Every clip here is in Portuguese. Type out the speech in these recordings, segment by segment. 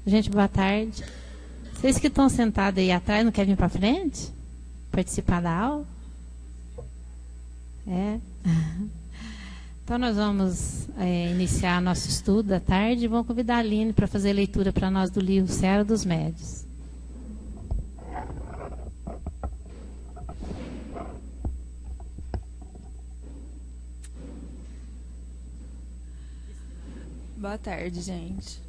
Gente, boa tarde. Vocês que estão sentados aí atrás não querem vir para frente? Participar da aula? É. Então nós vamos iniciar nosso estudo da tarde e vamos convidar a Aline para fazer a leitura para nós do livro Serra dos Médios. Boa tarde, gente.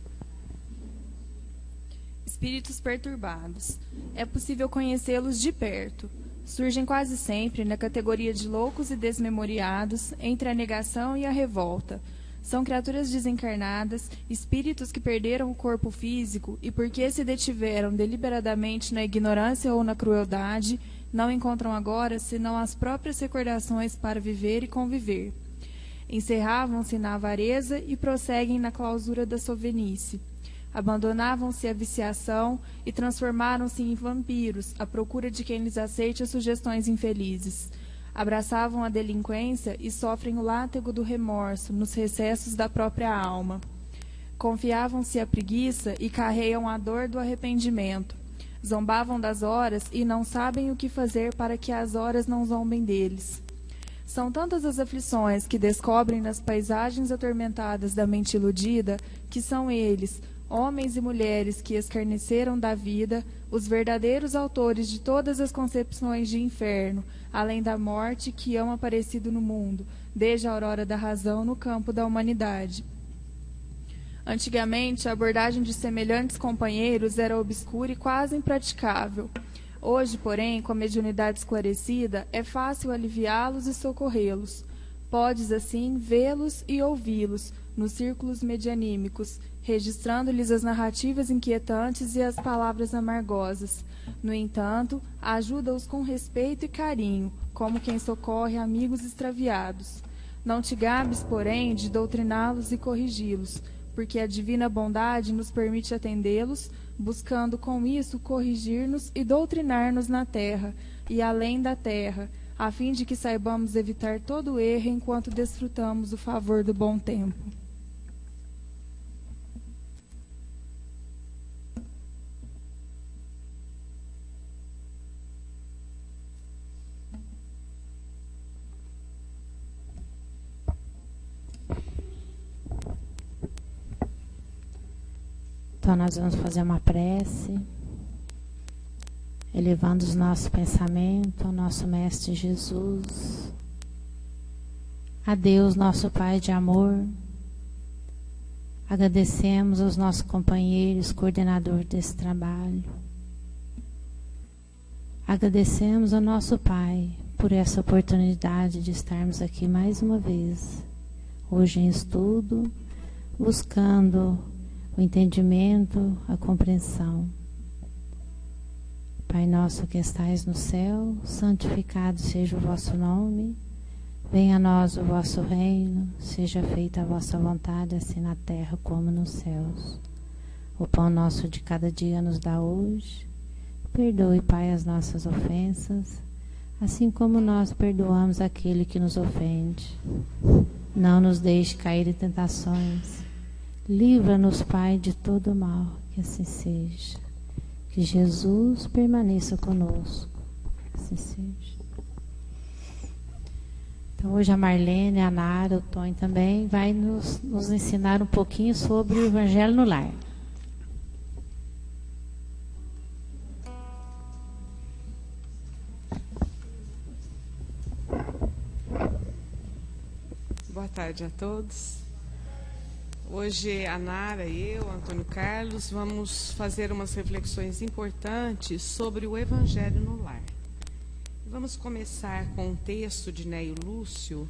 Espíritos perturbados. É possível conhecê-los de perto. Surgem quase sempre na categoria de loucos e desmemoriados, entre a negação e a revolta. São criaturas desencarnadas, espíritos que perderam o corpo físico e, porque se detiveram deliberadamente na ignorância ou na crueldade, não encontram agora senão as próprias recordações para viver e conviver. Encerravam-se na avareza e prosseguem na clausura da sovinice. Abandonavam-se à viciação e transformaram-se em vampiros, à procura de quem lhes aceite as sugestões infelizes. Abraçavam a delinquência e sofrem o látego do remorso nos recessos da própria alma. Confiavam-se à preguiça e carreiam a dor do arrependimento. Zombavam das horas e não sabem o que fazer para que as horas não zombem deles. São tantas as aflições que descobrem nas paisagens atormentadas da mente iludida, que são eles, homens e mulheres que escarneceram da vida, os verdadeiros autores de todas as concepções de inferno, além da morte que hão aparecido no mundo, desde a aurora da razão no campo da humanidade. Antigamente, a abordagem de semelhantes companheiros era obscura e quase impraticável. Hoje, porém, com a mediunidade esclarecida, é fácil aliviá-los e socorrê-los. Podes, assim, vê-los e ouvi-los nos círculos medianímicos, registrando-lhes as narrativas inquietantes e as palavras amargosas. No entanto, ajuda-os com respeito e carinho, como quem socorre amigos extraviados. Não te gabes, porém, de doutriná-los e corrigi-los, porque a divina bondade nos permite atendê-los, buscando com isso corrigir-nos e doutrinar-nos na terra e além da terra, a fim de que saibamos evitar todo erro enquanto desfrutamos o favor do bom tempo. Então nós vamos fazer uma prece, elevando os nossos pensamentos ao nosso Mestre Jesus, a Deus, nosso Pai de amor. Agradecemos aos nossos companheiros, coordenador desse trabalho. Agradecemos ao nosso Pai por essa oportunidade de estarmos aqui mais uma vez, hoje em estudo, buscando o entendimento, a compreensão. Pai nosso que estais no céu, santificado seja o vosso nome. Venha a nós o vosso reino, seja feita a vossa vontade, assim na terra como nos céus. O pão nosso de cada dia nos dá hoje. Perdoe, Pai, as nossas ofensas, assim como nós perdoamos aquele que nos ofende. Não nos deixe cair em tentações. Livra-nos, Pai, de todo mal, que assim seja. Que Jesus permaneça conosco, assim seja. Então hoje a Marlene, a Nara, o Tony também vai nos ensinar um pouquinho sobre o Evangelho no Lar. Boa tarde a todos. Hoje a Nara e eu, Antônio Carlos, vamos fazer umas reflexões importantes sobre o Evangelho no Lar. Vamos começar com um texto de Neio Lúcio,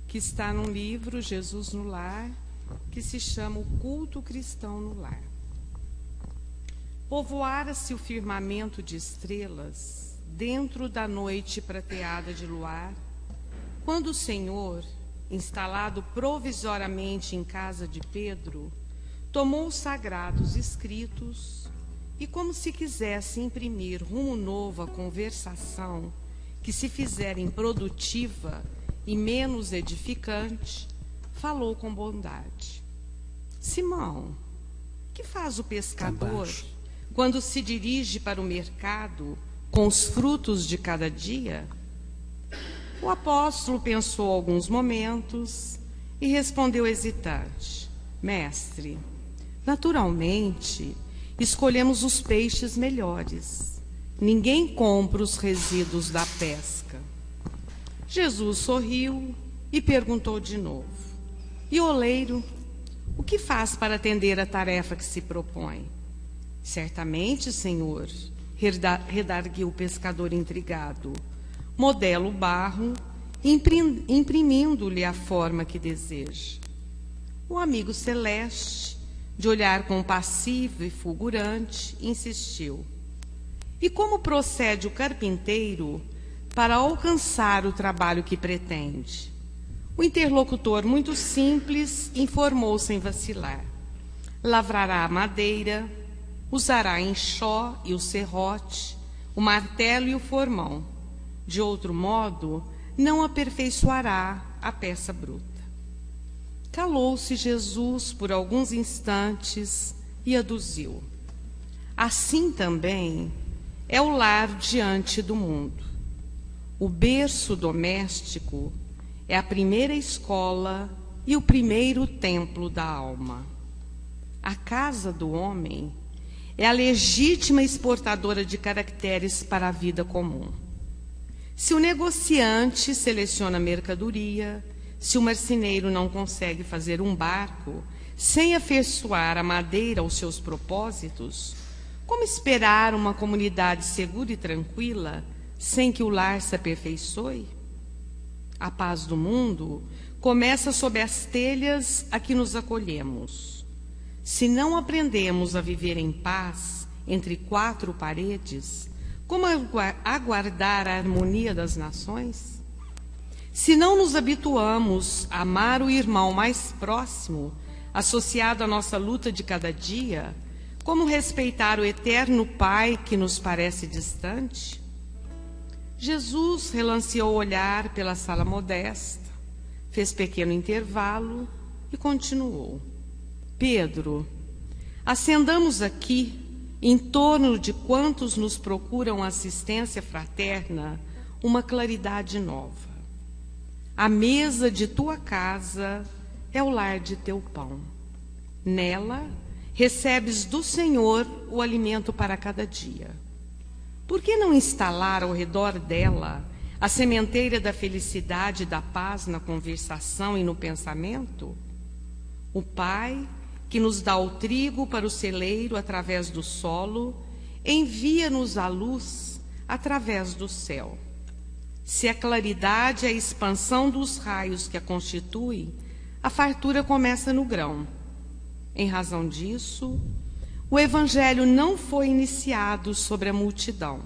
que está num livro, Jesus no Lar, que se chama O Culto Cristão no Lar. Povoara-se o firmamento de estrelas, dentro da noite prateada de luar, quando o Senhor, instalado provisoriamente em casa de Pedro, tomou os sagrados escritos e, como se quisesse imprimir rumo novo à conversação, que se fizera improdutiva e menos edificante, falou com bondade: Simão, que faz o pescador quando se dirige para o mercado com os frutos de cada dia? O apóstolo pensou alguns momentos e respondeu hesitante: Mestre, naturalmente, escolhemos os peixes melhores. Ninguém compra os resíduos da pesca. Jesus sorriu e perguntou de novo: E o oleiro, o que faz para atender a tarefa que se propõe? Certamente, Senhor, redarguiu o pescador intrigado. Modela o barro, imprimindo-lhe a forma que deseja. O amigo celeste, de olhar compassivo e fulgurante, insistiu: E como procede o carpinteiro para alcançar o trabalho que pretende? O interlocutor, muito simples, informou sem vacilar: lavrará a madeira, usará enxó e o serrote, o martelo e o formão. De outro modo, não aperfeiçoará a peça bruta. Calou-se Jesus por alguns instantes e aduziu: Assim também é o lar diante do mundo. O berço doméstico é a primeira escola e o primeiro templo da alma. A casa do homem é a legítima exportadora de caracteres para a vida comum. Se o negociante seleciona mercadoria, se o marceneiro não consegue fazer um barco sem afeiçoar a madeira aos seus propósitos, como esperar uma comunidade segura e tranquila sem que o lar se aperfeiçoe? A paz do mundo começa sob as telhas a que nos acolhemos. Se não aprendemos a viver em paz entre quatro paredes, como aguardar a harmonia das nações? Se não nos habituamos a amar o irmão mais próximo, associado à nossa luta de cada dia, como respeitar o eterno Pai que nos parece distante? Jesus relanceou o olhar pela sala modesta, fez pequeno intervalo e continuou: Pedro, acendamos aqui, em torno de quantos nos procuram assistência fraterna, uma claridade nova. A mesa de tua casa é o lar de teu pão. Nela recebes do Senhor o alimento para cada dia. Por que não instalar ao redor dela a sementeira da felicidade e da paz na conversação e no pensamento? O Pai, que nos dá o trigo para o celeiro através do solo, envia-nos a luz através do céu. Se a claridade é a expansão dos raios que a constituem, a fartura começa no grão. Em razão disso, o Evangelho não foi iniciado sobre a multidão,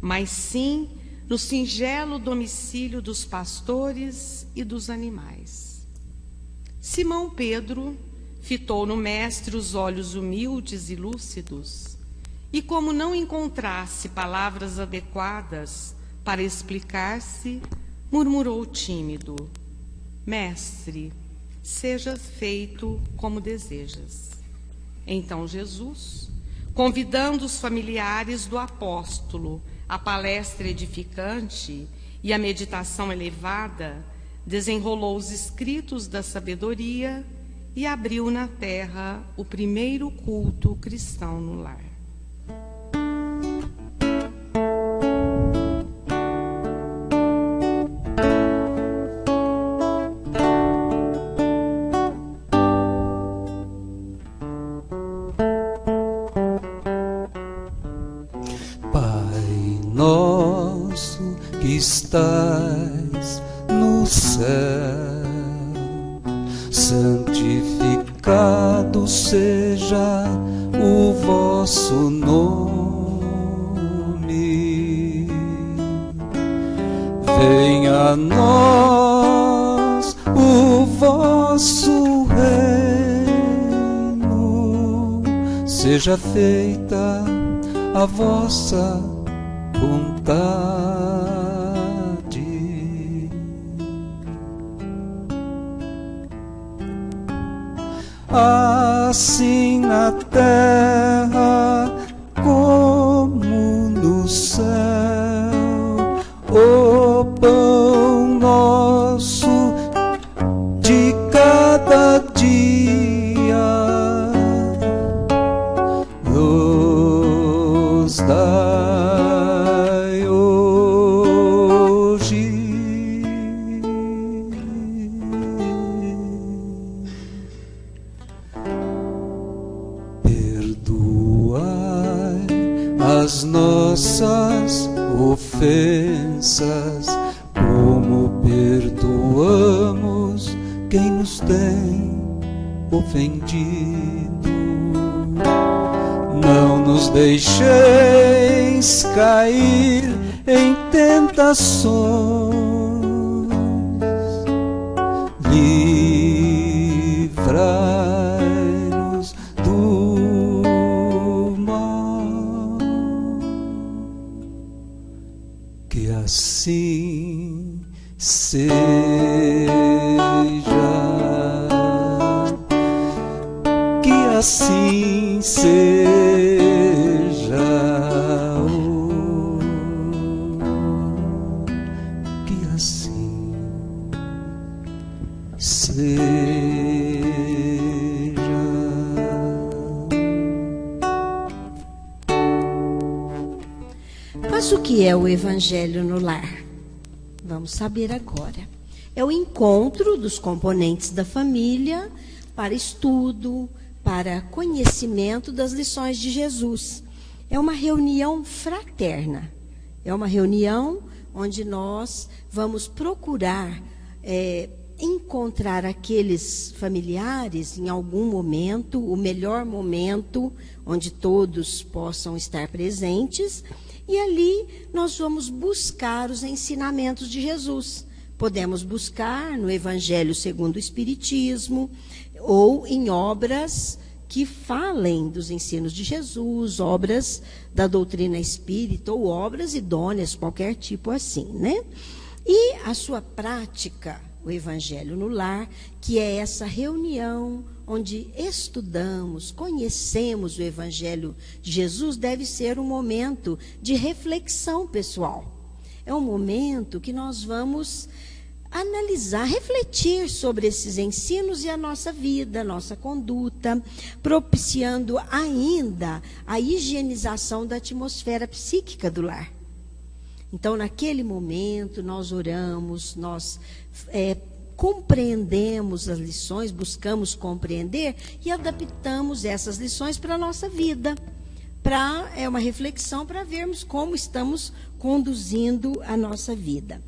mas sim no singelo domicílio dos pastores e dos animais. Simão Pedro fitou no mestre os olhos humildes e lúcidos, e como não encontrasse palavras adequadas para explicar-se, murmurou tímido: Mestre, seja feito como desejas. Então Jesus, convidando os familiares do apóstolo à palestra edificante e à meditação elevada, desenrolou os escritos da sabedoria e abriu na terra o primeiro culto cristão no lar. Pai nosso que estais no céu, santificado seja o vosso nome. Venha a nós o vosso reino, seja feita a vossa vontade. assim na terra como no céu. O pão nosso de cada dia nos dai hoje. Perdoai as nossas ofensas, como perdoamos quem nos tem ofendido. Não nos deixeis cair em tentações, livrai-nos do mal. Que assim seja, que assim seja, oh, que assim seja. Mas o que é o Evangelho no lar? Vamos saber agora. É o encontro dos componentes da família para estudo, para conhecimento das lições de Jesus. É uma reunião fraterna. É uma reunião onde nós vamos procurar encontrar aqueles familiares em algum momento, o melhor momento, onde todos possam estar presentes. E ali nós vamos buscar os ensinamentos de Jesus. Podemos buscar no Evangelho segundo o Espiritismo, ou em obras que falem dos ensinos de Jesus, obras da doutrina espírita, ou obras idôneas, qualquer tipo assim, né? E a sua prática, o Evangelho no lar, que é essa reunião onde estudamos, conhecemos o Evangelho de Jesus, deve ser um momento de reflexão pessoal. É um momento que nós vamos analisar, refletir sobre esses ensinos e a nossa vida, a nossa conduta, propiciando ainda a higienização da atmosfera psíquica do lar. Então, naquele momento, nós oramos, nós compreendemos as lições, buscamos compreender e adaptamos essas lições para a nossa vida. É uma reflexão para vermos como estamos conduzindo a nossa vida.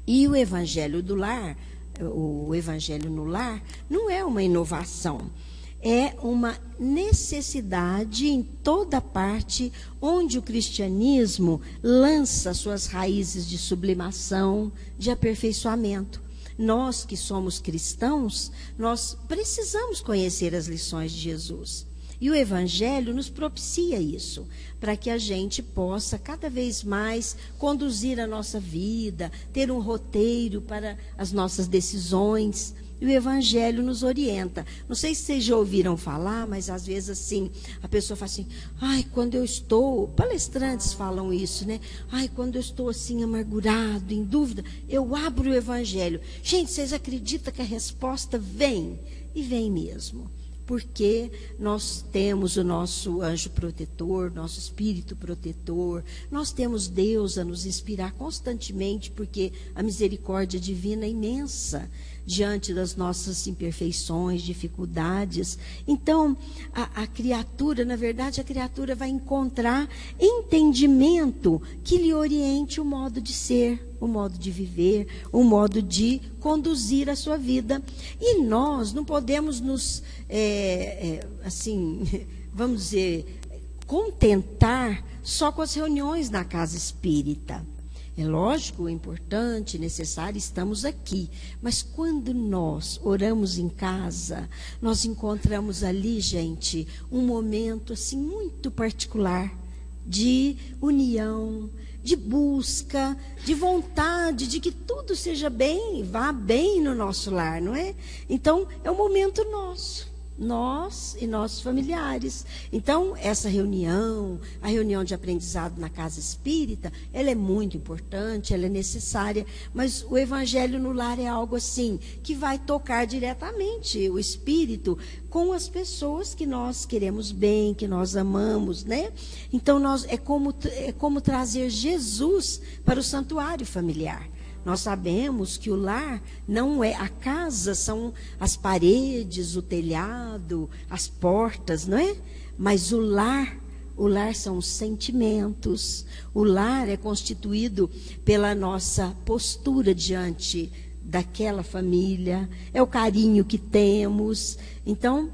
E o Evangelho do lar, o Evangelho no lar, não é uma inovação. É uma necessidade em toda parte onde o cristianismo lança suas raízes de sublimação, de aperfeiçoamento. Nós que somos cristãos, nós precisamos conhecer as lições de Jesus. E o Evangelho nos propicia isso, para que a gente possa cada vez mais conduzir a nossa vida, ter um roteiro para as nossas decisões. E o Evangelho nos orienta. Não sei se vocês já ouviram falar, mas às vezes assim, a pessoa fala assim, quando eu estou, palestrantes falam isso, né? Quando eu estou assim amargurado, em dúvida, eu abro o Evangelho. Gente, vocês acreditam que a resposta vem? E vem mesmo. Porque nós temos o nosso anjo protetor, nosso espírito protetor, nós temos Deus a nos inspirar constantemente, porque a misericórdia divina é imensa diante das nossas imperfeições, dificuldades. Então, a criatura, na verdade, a criatura vai encontrar entendimento que lhe oriente o modo de ser, o modo de viver, o modo de conduzir a sua vida. E nós não podemos nos, vamos dizer, contentar só com as reuniões na casa espírita. É lógico, é importante, necessário, estamos aqui. Mas quando nós oramos em casa, nós encontramos ali, gente, um momento assim muito particular de união, de busca, de vontade, de que tudo seja bem, vá bem no nosso lar, não é? Então, é um momento nosso, nós e nossos familiares. Então, essa reunião, a reunião de aprendizado na casa espírita, ela é muito importante, ela é necessária, mas o evangelho no lar é algo assim, que vai tocar diretamente o espírito com as pessoas que nós queremos bem, que nós amamos, né? Então, é como trazer Jesus para o santuário familiar. Nós sabemos que o lar não é a casa, são as paredes, o telhado, as portas, não é? Mas o lar são os sentimentos. O lar é constituído pela nossa postura diante daquela família, é o carinho que temos. Então,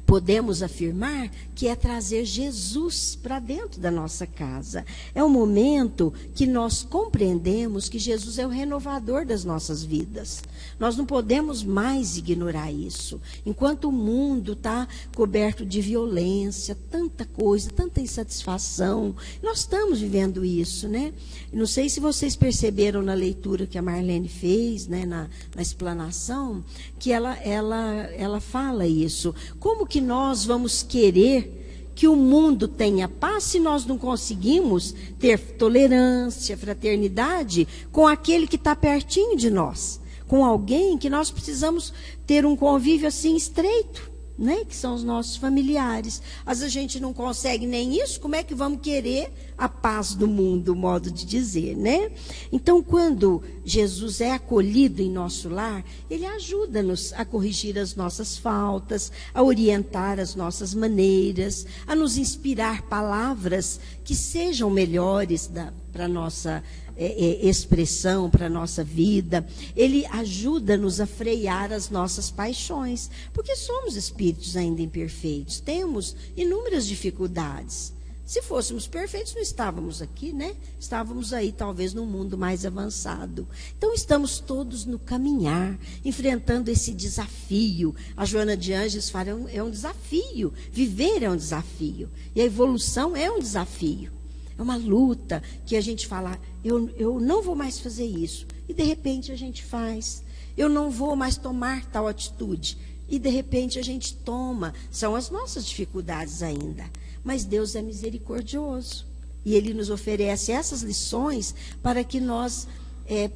podemos afirmar que é trazer Jesus para dentro da nossa casa. É o momento que nós compreendemos que Jesus é o renovador das nossas vidas. Nós não podemos mais ignorar isso. Enquanto o mundo está coberto de violência, tanta coisa, tanta insatisfação, nós estamos vivendo isso, né? Não sei se vocês perceberam na leitura que a Marlene fez, né, na explanação, que ela fala isso. Como que nós vamos querer que o mundo tenha paz se nós não conseguimos ter tolerância, fraternidade com aquele que está pertinho de nós, com alguém que nós precisamos ter um convívio assim estreito, né? Que são os nossos familiares. Às vezes a gente não consegue nem isso, como é que vamos querer a paz do mundo, modo de dizer, né? Então, quando Jesus é acolhido em nosso lar, ele ajuda-nos a corrigir as nossas faltas, a orientar as nossas maneiras, a nos inspirar palavras que sejam melhores para a nossa expressão, para a nossa vida. Ele ajuda-nos a frear as nossas paixões, porque somos espíritos ainda imperfeitos, temos inúmeras dificuldades. Se fôssemos perfeitos, não estávamos aqui, né? Estávamos aí, talvez, num mundo mais avançado. Então, estamos todos no caminhar, enfrentando esse desafio. A Joana de Ângeles fala, é um desafio. Viver é um desafio. E a evolução é um desafio. É uma luta que a gente fala, eu não vou mais fazer isso. E, de repente, a gente faz. Eu não vou mais tomar tal atitude. E, de repente, a gente toma. São as nossas dificuldades ainda. Mas Deus é misericordioso. E Ele nos oferece essas lições para que nós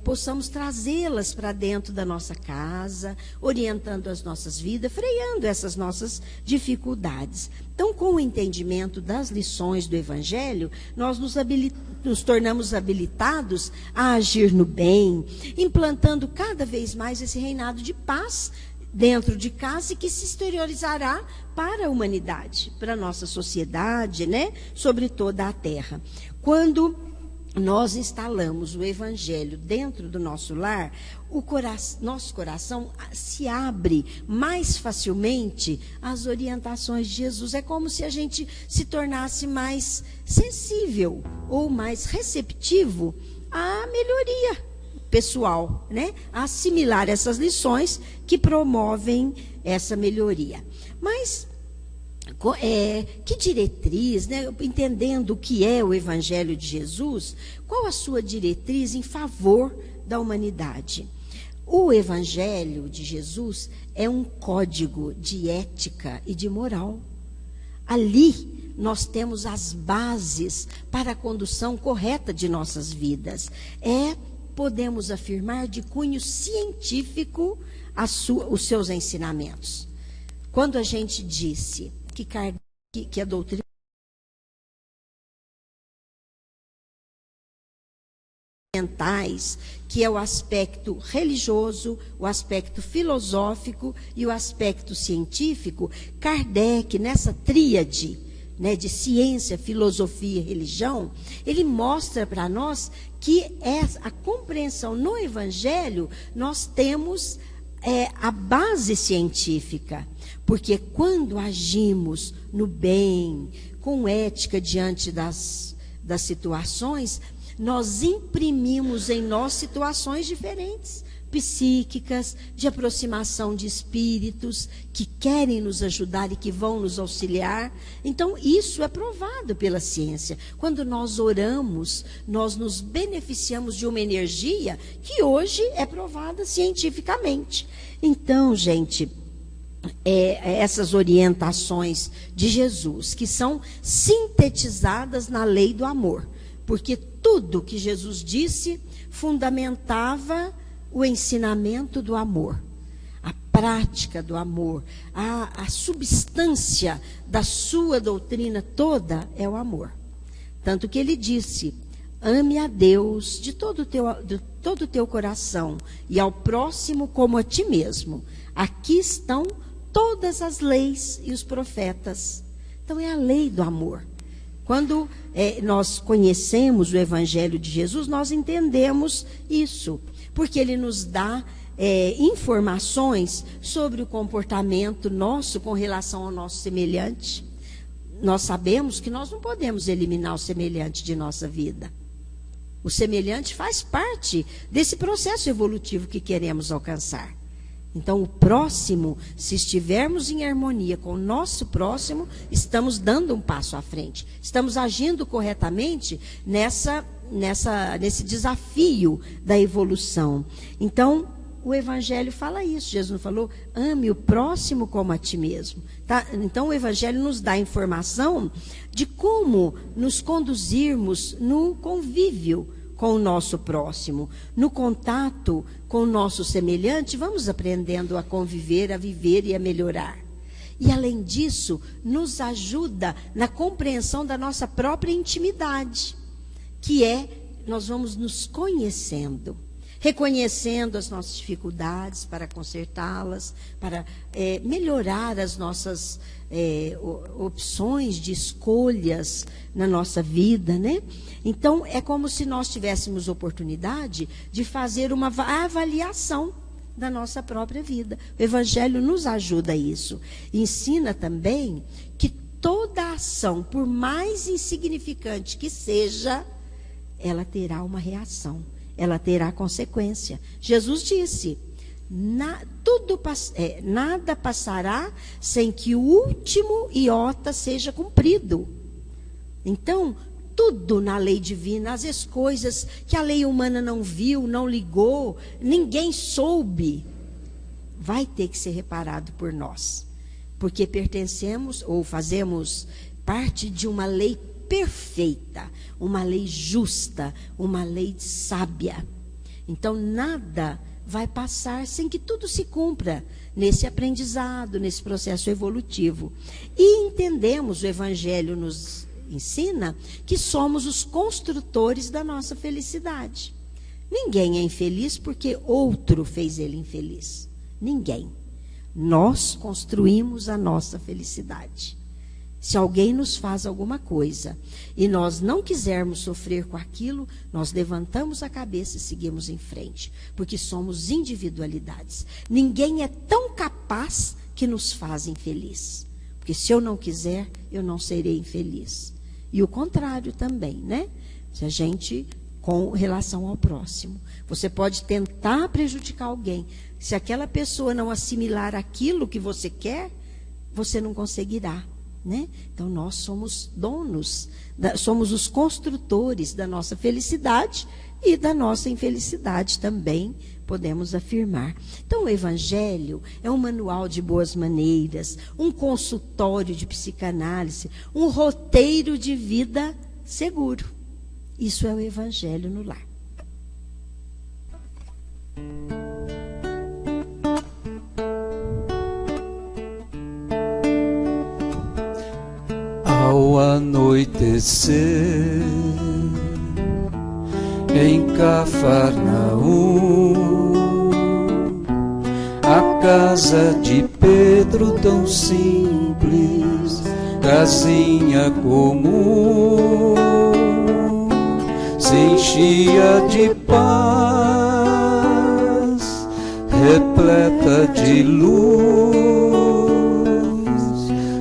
possamos trazê-las para dentro da nossa casa, orientando as nossas vidas, freando essas nossas dificuldades. Então, com o entendimento das lições do Evangelho, nós nos tornamos habilitados a agir no bem, implantando cada vez mais esse reinado de paz dentro de casa e que se exteriorizará para a humanidade, para a nossa sociedade, né? Sobre toda a terra. Quando nós instalamos o Evangelho dentro do nosso lar, nosso coração se abre mais facilmente às orientações de Jesus. É como se a gente se tornasse mais sensível ou mais receptivo à melhoria pessoal, né? A assimilar essas lições que promovem essa melhoria. Mas que diretriz, né? Entendendo o que é o Evangelho de Jesus, qual a sua diretriz em favor da humanidade? O Evangelho de Jesus é um código de ética e de moral. Ali nós temos as bases para a condução correta de nossas vidas. Podemos afirmar, de cunho científico os seus ensinamentos. Quando a gente disse que a doutrina mentais, que é o aspecto religioso, o aspecto filosófico e o aspecto científico, Kardec, nessa tríade, né, de ciência, filosofia e religião, ele mostra para nós que a compreensão no Evangelho, nós temos a base científica, porque quando agimos no bem, com ética diante das situações, nós imprimimos em nós situações diferentes, psíquicas, de aproximação de espíritos que querem nos ajudar e que vão nos auxiliar. Então, isso é provado pela ciência. Quando nós oramos, nós nos beneficiamos de uma energia que hoje é provada cientificamente. Então, gente, essas orientações de Jesus, que são sintetizadas na lei do amor, porque tudo que Jesus disse fundamentava o ensinamento do amor, a prática do amor, a substância da sua doutrina toda é o amor. Tanto que ele disse: ame a Deus de todo o teu coração e ao próximo como a ti mesmo. Aqui estão todas as leis e os profetas. Então é a lei do amor. Quando nós conhecemos o Evangelho de Jesus, nós entendemos isso, porque ele nos dá informações sobre o comportamento nosso com relação ao nosso semelhante. Nós sabemos que nós não podemos eliminar o semelhante de nossa vida. O semelhante faz parte desse processo evolutivo que queremos alcançar. Então, o próximo, se estivermos em harmonia com o nosso próximo, estamos dando um passo à frente. Estamos agindo corretamente nesse desafio da evolução. Então, o Evangelho fala isso. Jesus não falou: ame o próximo como a ti mesmo. Tá? Então, o Evangelho nos dá informação de como nos conduzirmos no convívio com o nosso próximo, no contato com o nosso semelhante. Vamos aprendendo a conviver, a viver e a melhorar. E, além disso, nos ajuda na compreensão da nossa própria intimidade, que nós vamos nos conhecendo, reconhecendo as nossas dificuldades para consertá-las, para melhorar as nossas opções de escolhas na nossa vida, né? Então, é como se nós tivéssemos oportunidade de fazer uma avaliação da nossa própria vida. O Evangelho nos ajuda a isso. Ensina também que toda ação, por mais insignificante que seja, ela terá uma reação, ela terá consequência. Jesus disse: nada passará sem que o último iota seja cumprido. Então, tudo na lei divina, as coisas que a lei humana não viu, não ligou, ninguém soube, vai ter que ser reparado por nós, porque pertencemos ou fazemos parte de uma lei perfeita, uma lei justa, uma lei sábia. Então, nada vai passar sem que tudo se cumpra nesse aprendizado, nesse processo evolutivo. E entendemos, o Evangelho nos ensina que somos os construtores da nossa felicidade. Ninguém é infeliz porque outro fez ele infeliz. Ninguém. Nós construímos a nossa felicidade. Se alguém nos faz alguma coisa e nós não quisermos sofrer com aquilo, nós levantamos a cabeça e seguimos em frente, porque somos individualidades. Ninguém é tão capaz que nos faz infeliz, porque se eu não quiser, eu não serei infeliz. E o contrário também, né? Se a gente, com relação ao próximo, você pode tentar prejudicar alguém. Se aquela pessoa não assimilar aquilo que você quer, você não conseguirá, né? Então, nós somos donos, somos os construtores da nossa felicidade e da nossa infelicidade também, podemos afirmar. Então, o Evangelho é um manual de boas maneiras, um consultório de psicanálise, um roteiro de vida seguro. Isso é o Evangelho no lar. Ao anoitecer, em Cafarnaum, a casa de Pedro tão simples, casinha comum, se enchia de paz, repleta de luz,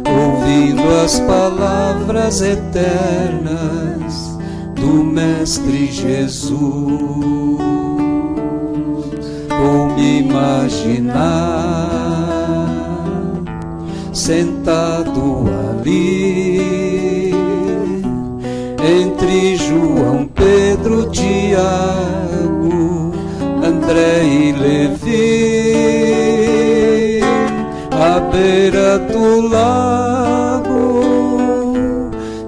ouvindo as palavras eternas do Mestre Jesus. Vou me imaginar sentado ali entre João, Pedro, Tiago, André e Levi, a beira do lago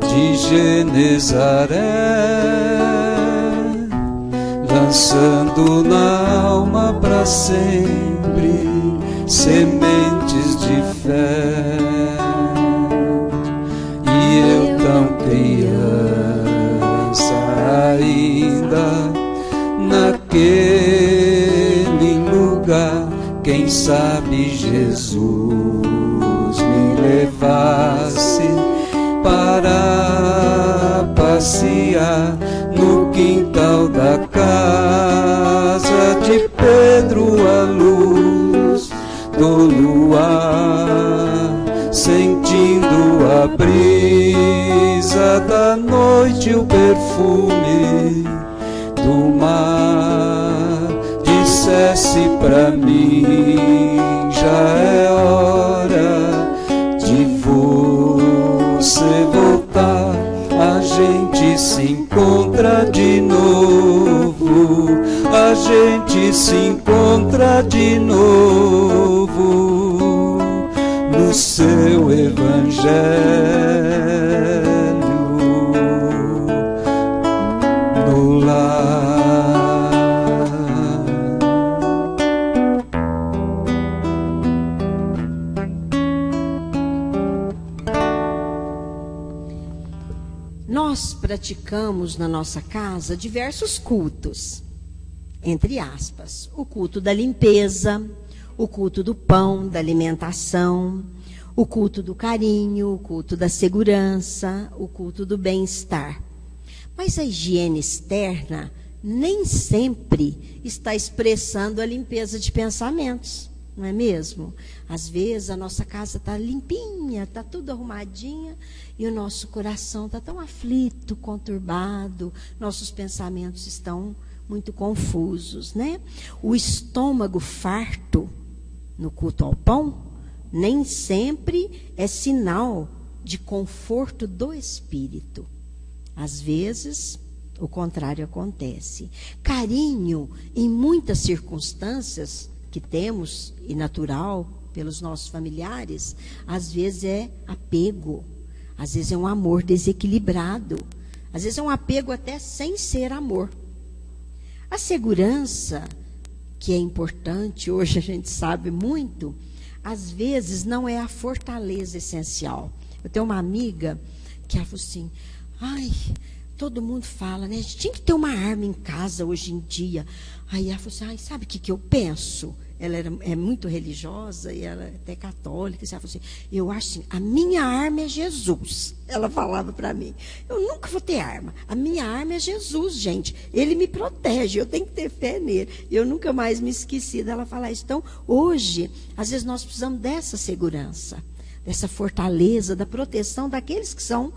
de Genezaré, lançando na alma para sempre sementes de fé. E eu tão criança ainda, naquele lugar, quem sabe Jesus me levasse para passear no quintal da casa de Pedro, à luz do luar, sentindo a brisa da noite, o perfume do mar, dissesse pra mim: já é hora de você voltar. A gente se encontra de novo, a gente se encontra de novo no seu evangelho, no lar. Nós praticamos na nossa casa diversos cultos, entre aspas, o culto da limpeza, o culto do pão, da alimentação, o culto do carinho, o culto da segurança, o culto do bem-estar. Mas a higiene externa nem sempre está expressando a limpeza de pensamentos, não é mesmo? Às vezes a nossa casa está limpinha, está tudo arrumadinha, e o nosso coração está tão aflito, conturbado, nossos pensamentos estão muito confusos, né? O estômago farto no culto ao pão nem sempre é sinal de conforto do espírito. Às vezes, o contrário acontece. Carinho, em muitas circunstâncias que temos, e natural, pelos nossos familiares, às vezes é apego, às vezes é um amor desequilibrado, às vezes é um apego até sem ser amor. A segurança, que é importante, hoje a gente sabe muito, às vezes não é a fortaleza essencial. Eu tenho uma amiga que ela falou assim: ai, todo mundo fala, né? A gente tinha que ter uma arma em casa hoje em dia. Aí ela falou assim: ai, sabe o que eu penso? Ela é muito religiosa e ela é até católica. Ela falou assim: eu acho assim, a minha arma é Jesus. Ela falava para mim: eu nunca vou ter arma. A minha arma é Jesus, gente. Ele me protege, eu tenho que ter fé nele. Eu nunca mais me esqueci dela falar isso. Então, hoje, às vezes nós precisamos dessa segurança, dessa fortaleza, da proteção daqueles que são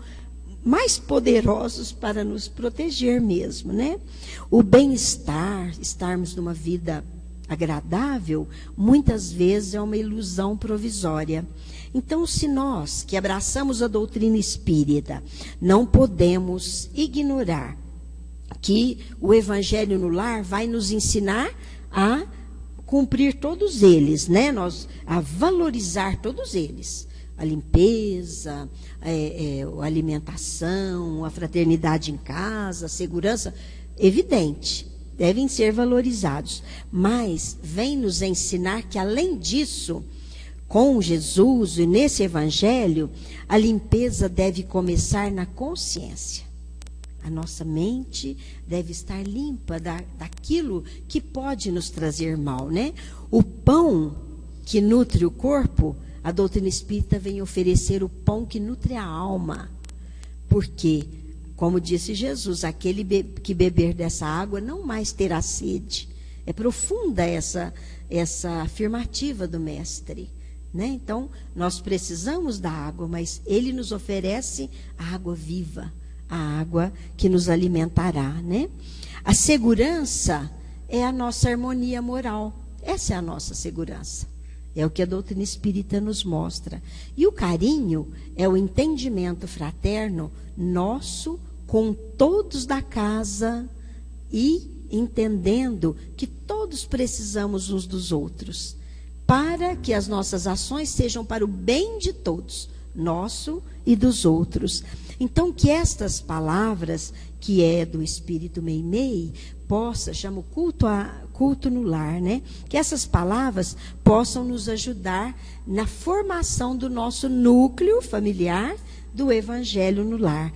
mais poderosos para nos proteger mesmo, né? O bem-estar, estarmos numa vida agradável, muitas vezes é uma ilusão provisória. Então, se nós que abraçamos a doutrina espírita, não podemos ignorar que o Evangelho no Lar vai nos ensinar a cumprir todos eles, né? A valorizar todos eles. A limpeza, a alimentação, a fraternidade em casa, a segurança, evidente, devem ser valorizados. Mas vem nos ensinar que, além disso, com Jesus e nesse evangelho, a limpeza deve começar na consciência. A nossa mente deve estar limpa daquilo que pode nos trazer mal, né? O pão que nutre o corpo, a doutrina espírita vem oferecer o pão que nutre a alma. Porque, como disse Jesus, aquele que beber dessa água não mais terá sede. É profunda essa afirmativa do mestre, né? Então, nós precisamos da água, mas ele nos oferece a água viva, a água que nos alimentará, né? A segurança é a nossa harmonia moral. Essa é a nossa segurança. É o que a doutrina espírita nos mostra. E o carinho é o entendimento fraterno nosso com todos da casa e entendendo que todos precisamos uns dos outros. para que as nossas ações sejam para o bem de todos, nosso e dos outros. Então, que estas palavras, que é do Espírito Meimei, chama o culto no lar, né? Que essas palavras possam nos ajudar na formação do nosso núcleo familiar do Evangelho no lar,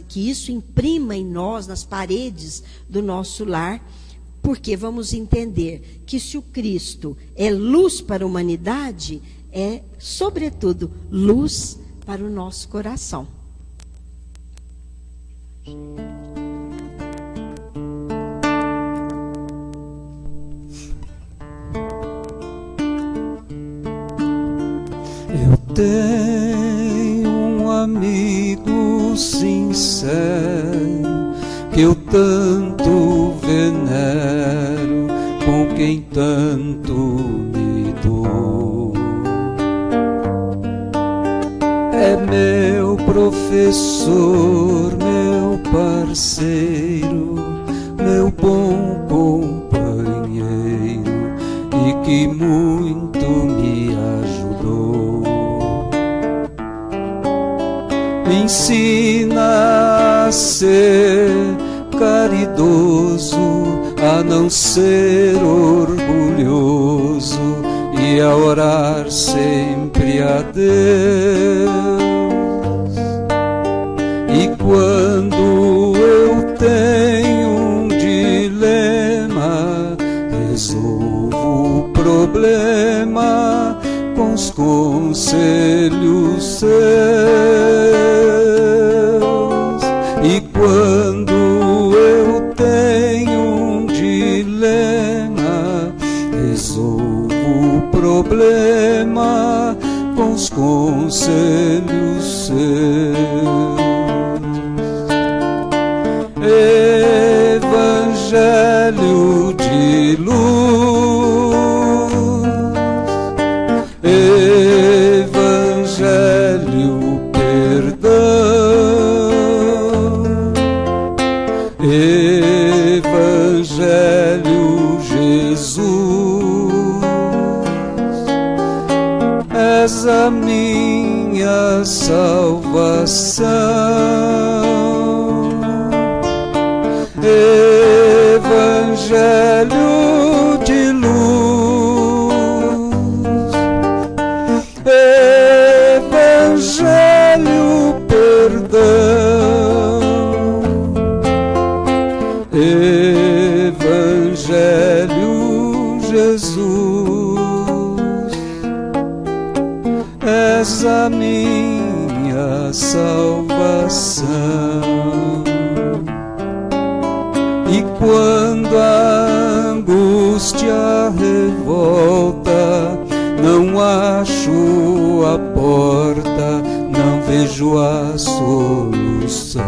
que isso imprima em nós, nas paredes do nosso lar, porque vamos entender que se o Cristo é luz para a humanidade, é, sobretudo, luz para o nosso coração. Eu tenho um amigo sincero que eu tanto venero, com quem tanto me dou. É meu professor, meu parceiro, meu bom companheiro e que muito me ajudou. Me ensina a ser caridoso, a não ser orgulhoso e a orar sempre a Deus. E quando eu tenho um dilema, resolvo o problema com os conselhos seus. E quando eu tenho um dilema, resolvo o problema com os conselhos seus. Evangelho de luz, Evangelho perdão, Evangelho Jesus, és a minha salvação. Evangelho de luz, Evangelho perdão, Evangelho Jesus, és a minha salvação. E quando a angústia revolta, não acho a porta, não vejo a solução.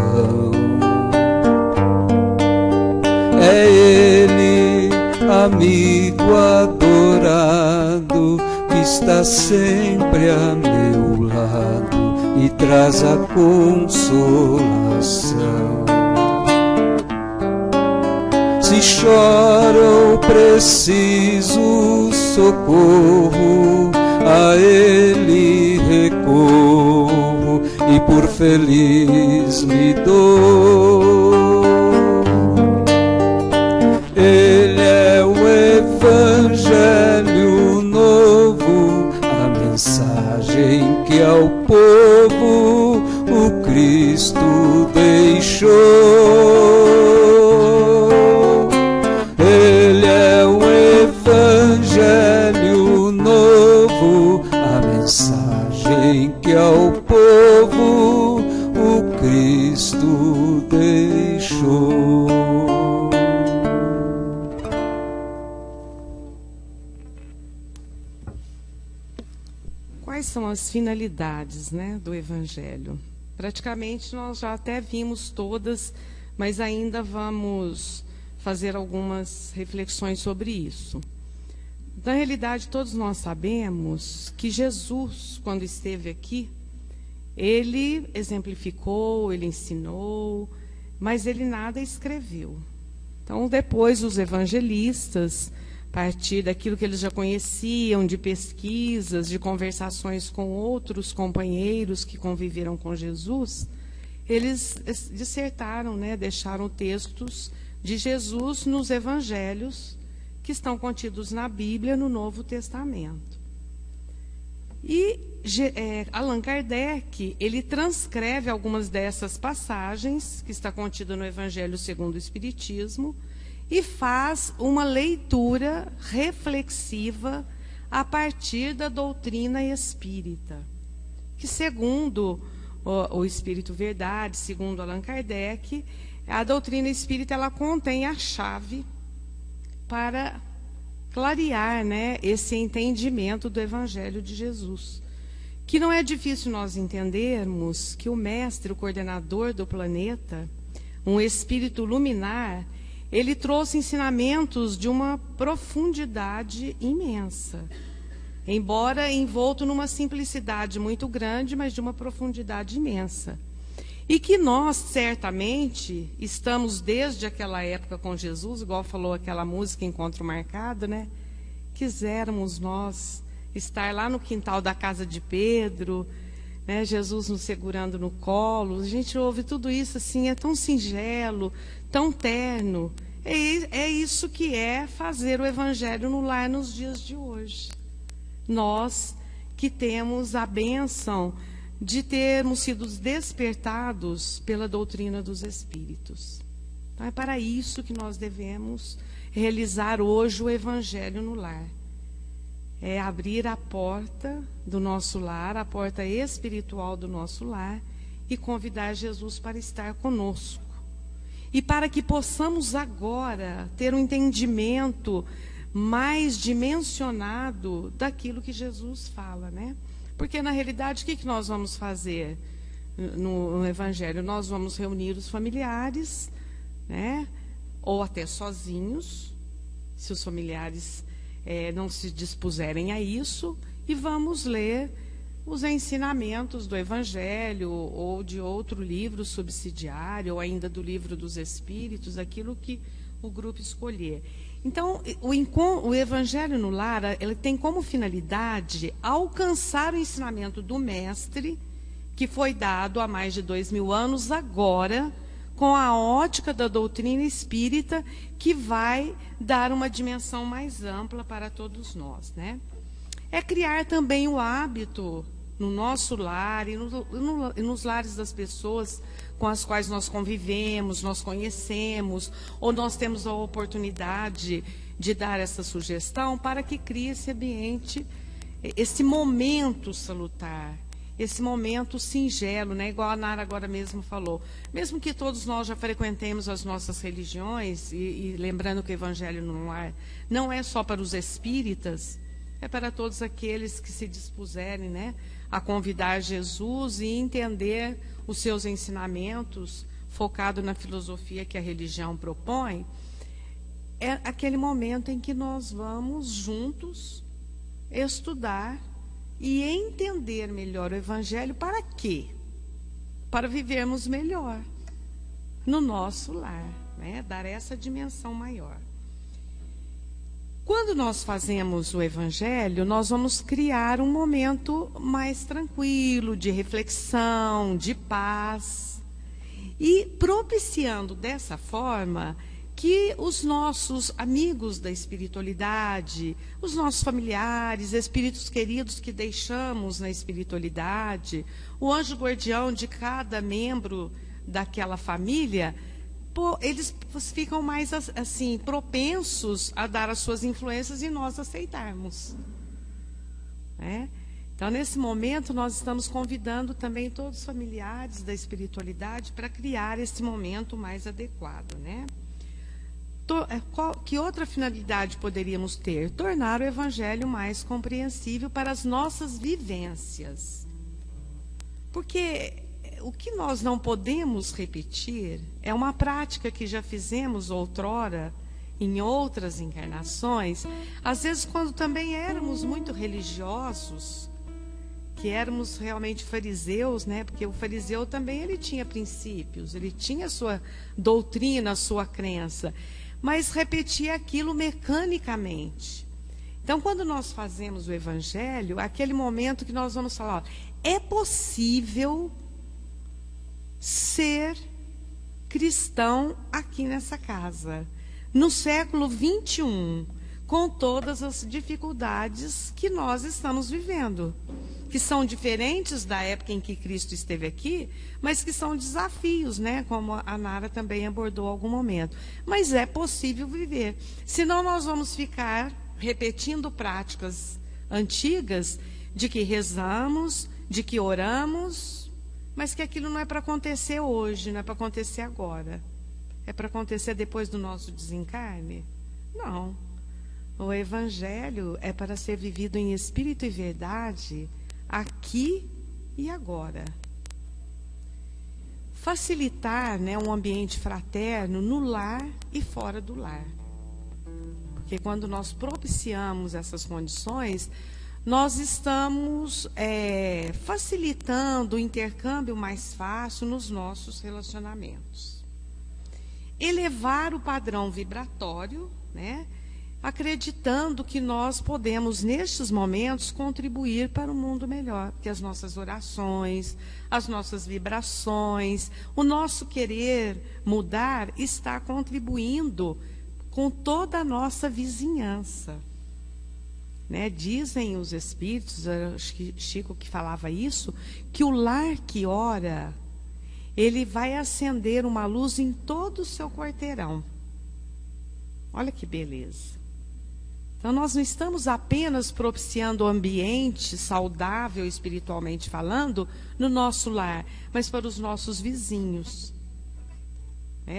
É Ele, amigo adorado, que está sempre a meu lado e traz a consolação. Se choro ou preciso socorro, a Ele recorro e por feliz me dou. Ele é o Evangelho novo, a mensagem que ao povo o Cristo deixou. Ele é o Evangelho novo, a mensagem que ao povo o Cristo deixou. Quais são as finalidades, né, do Evangelho? Praticamente nós já até vimos todas, mas ainda vamos fazer algumas reflexões sobre isso. Na realidade, todos nós sabemos que Jesus, quando esteve aqui, ele exemplificou, ele ensinou, mas ele nada escreveu. Então, depois os evangelistas, partir daquilo que eles já conheciam, de pesquisas, de conversações com outros companheiros que conviveram com Jesus, eles dissertaram, né, deixaram textos de Jesus nos evangelhos que estão contidos na Bíblia, no Novo Testamento. E Allan Kardec, ele transcreve algumas dessas passagens que está contida no Evangelho segundo o Espiritismo e faz uma leitura reflexiva a partir da doutrina espírita, que segundo o Espírito Verdade, segundo Allan Kardec, a doutrina espírita ela contém a chave para clarear, né, esse entendimento do Evangelho de Jesus. Que não é difícil nós entendermos que o mestre, o coordenador do planeta, um espírito luminar, ele trouxe ensinamentos de uma profundidade imensa. Embora envolto numa simplicidade muito grande, mas de uma profundidade imensa. E que nós, certamente, estamos desde aquela época com Jesus, igual falou aquela música Encontro Marcado, né? Quisermos nós estar lá no quintal da casa de Pedro, né? Jesus nos segurando no colo. A gente ouve tudo isso assim, é tão singelo, tão terno. É isso que é fazer o Evangelho no lar nos dias de hoje. Nós que temos a bênção de termos sido despertados pela doutrina dos Espíritos. Então, é para isso que nós devemos realizar hoje o Evangelho no lar. É abrir a porta do nosso lar, a porta espiritual do nosso lar, e convidar Jesus para estar conosco. E para que possamos agora ter um entendimento mais dimensionado daquilo que Jesus fala, né? Porque, na realidade, o que nós vamos fazer no Evangelho? Nós vamos reunir os familiares, né? Ou até sozinhos, se os familiares não se dispuserem a isso, e vamos ler os ensinamentos do Evangelho ou de outro livro subsidiário, ou ainda do Livro dos Espíritos, aquilo que o grupo escolher. Então, o Evangelho no Lar, ele tem como finalidade alcançar o ensinamento do Mestre, que foi dado há mais de 2000 anos, agora, com a ótica da doutrina espírita, que vai dar uma dimensão mais ampla para todos nós, né? É criar também o hábito no nosso lar e nos lares das pessoas com as quais nós convivemos, nós conhecemos, ou nós temos a oportunidade de dar essa sugestão para que crie esse ambiente, esse momento salutar, esse momento singelo, né? Igual a Nara agora mesmo falou. Mesmo que todos nós já frequentemos as nossas religiões, e lembrando que o Evangelho no Lar não é só para os espíritas, é para todos aqueles que se dispuserem, né, a convidar Jesus e entender os seus ensinamentos, focado na filosofia que a religião propõe. É aquele momento em que nós vamos juntos estudar e entender melhor o Evangelho. Para quê? Para vivermos melhor no nosso lar, né? Dar essa dimensão maior. Quando nós fazemos o Evangelho, nós vamos criar um momento mais tranquilo, de reflexão, de paz, e propiciando dessa forma que os nossos amigos da espiritualidade, os nossos familiares, espíritos queridos que deixamos na espiritualidade, o anjo guardião de cada membro daquela família, eles ficam mais assim propensos a dar as suas influências e nós aceitarmos, né? Então, nesse momento, nós estamos convidando também todos os familiares da espiritualidade para criar esse momento mais adequado, né? Que outra finalidade poderíamos ter? Tornar o Evangelho mais compreensível para as nossas vivências. Porque o que nós não podemos repetir é uma prática que já fizemos outrora, em outras encarnações, às vezes quando também éramos muito religiosos, que éramos realmente fariseus, né? Porque o fariseu também ele tinha princípios, ele tinha a sua doutrina, a sua crença. mas repetir aquilo mecanicamente. Então, quando nós fazemos o Evangelho, aquele momento que nós vamos falar, ó, é possível ser cristão aqui nessa casa, no século 21, com todas as dificuldades que nós estamos vivendo, que são diferentes da época em que Cristo esteve aqui, mas que são desafios, né? Como a Nara também abordou em algum momento. Mas é possível viver. Senão nós vamos ficar repetindo práticas antigas de que rezamos, de que oramos, mas que aquilo não é para acontecer hoje, não é para acontecer agora. É para acontecer depois do nosso desencarne? Não. O Evangelho é para ser vivido em espírito e verdade aqui e agora. Facilitar, né, um ambiente fraterno no lar e fora do lar. Porque quando nós propiciamos essas condições, nós estamos facilitando o intercâmbio mais fácil nos nossos relacionamentos. Elevar o padrão vibratório, né, acreditando que nós podemos, nestes momentos, contribuir para um mundo melhor. Que as nossas orações, as nossas vibrações, o nosso querer mudar está contribuindo com toda a nossa vizinhança. Né? Dizem os espíritos, acho que Chico que falava isso, que o lar que ora, ele vai acender uma luz em todo o seu quarteirão. Olha que beleza. Então, nós não estamos apenas propiciando o ambiente saudável, espiritualmente falando, no nosso lar, mas para os nossos vizinhos.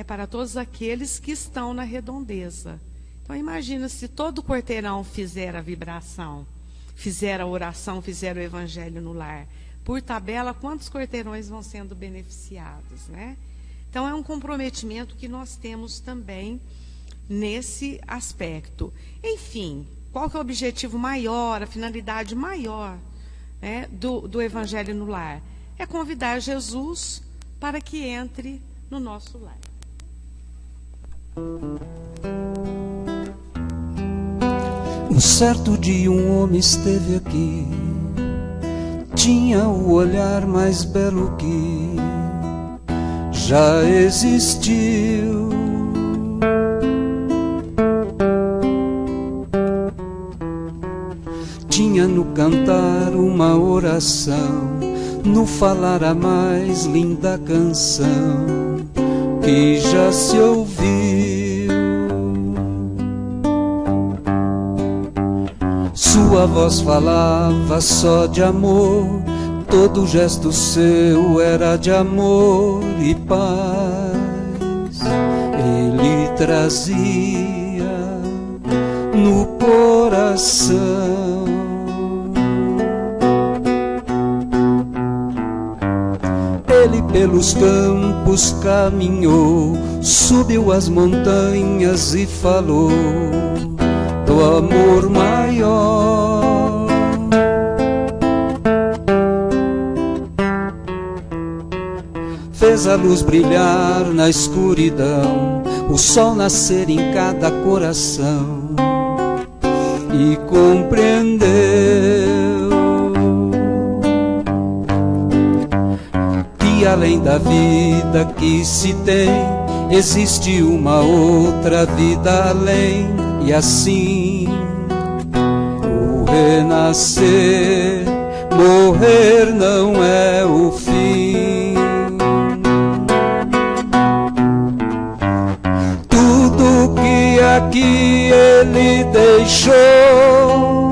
Para todos aqueles que estão na redondeza. Então, imagina se todo o quarteirão fizer a vibração, fizer a oração, fizer o Evangelho no lar. Por tabela, quantos quarteirões vão sendo beneficiados, né? Então, é um comprometimento que nós temos também nesse aspecto. Enfim, qual que é o objetivo maior, a finalidade maior, né, do Evangelho no lar? É convidar Jesus para que entre no nosso lar. Um certo dia um homem esteve aqui, tinha o olhar mais belo que já existiu. Tinha no cantar uma oração, no falar a mais linda canção que já se ouviu. Sua voz falava só de amor, todo gesto seu era de amor e paz. Ele trazia no coração. Ele pelos campos caminhou, subiu as montanhas e falou do amor maior. Fez a luz brilhar na escuridão, o sol nascer em cada coração e compreendeu que além da vida que se tem, existe uma outra vida além. E assim, o renascer, morrer não é o fim. Tudo que aqui ele deixou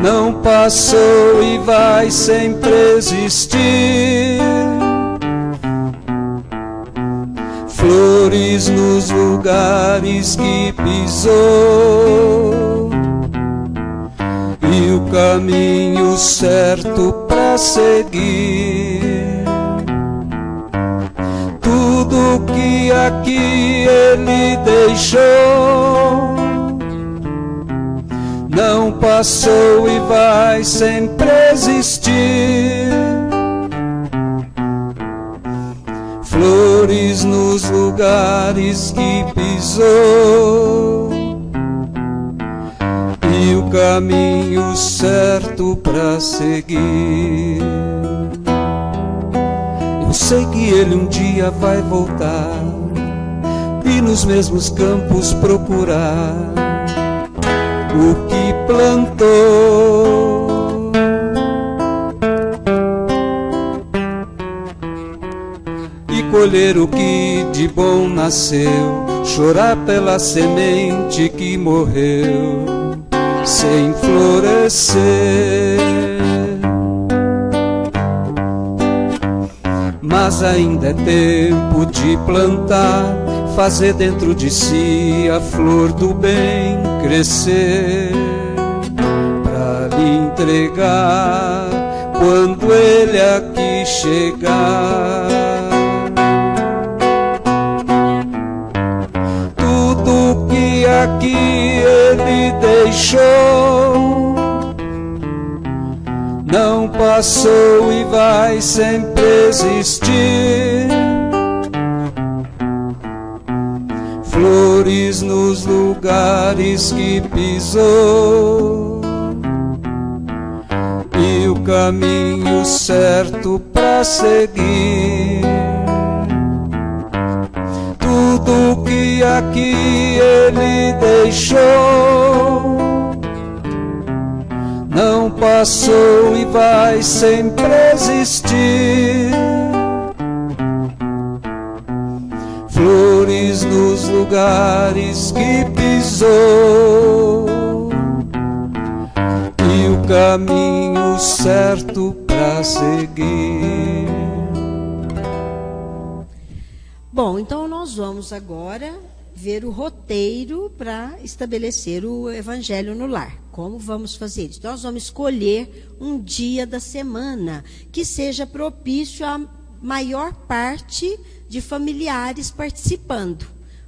não passou e vai sempre existir. Flores nos lugares que pisou e o caminho certo para seguir. Tudo que aqui ele deixou não passou e vai sempre existir. Flores flores nos lugares que pisou, e o caminho certo pra seguir. Eu sei que ele um dia vai voltar e nos mesmos campos procurar o que plantou. E colher o que de bom nasceu, chorar pela semente que morreu sem florescer. Mas ainda é tempo de plantar, fazer dentro de si a flor do bem crescer, pra lhe entregar quando ele aqui chegar. Tudo que aqui ele deixou não passou e vai sempre existir. Flores nos lugares que pisou, e o caminho certo pra seguir. Tudo que aqui ele deixou não passou e vai sempre existir. Flores nos lugares que pisou, e o caminho certo pra seguir. Bom, então nós vamos agora ver o roteiro para estabelecer o Evangelho no Lar. Como vamos fazer isso? Nós vamos escolher um dia da semana que seja propício a maior parte de familiares participando.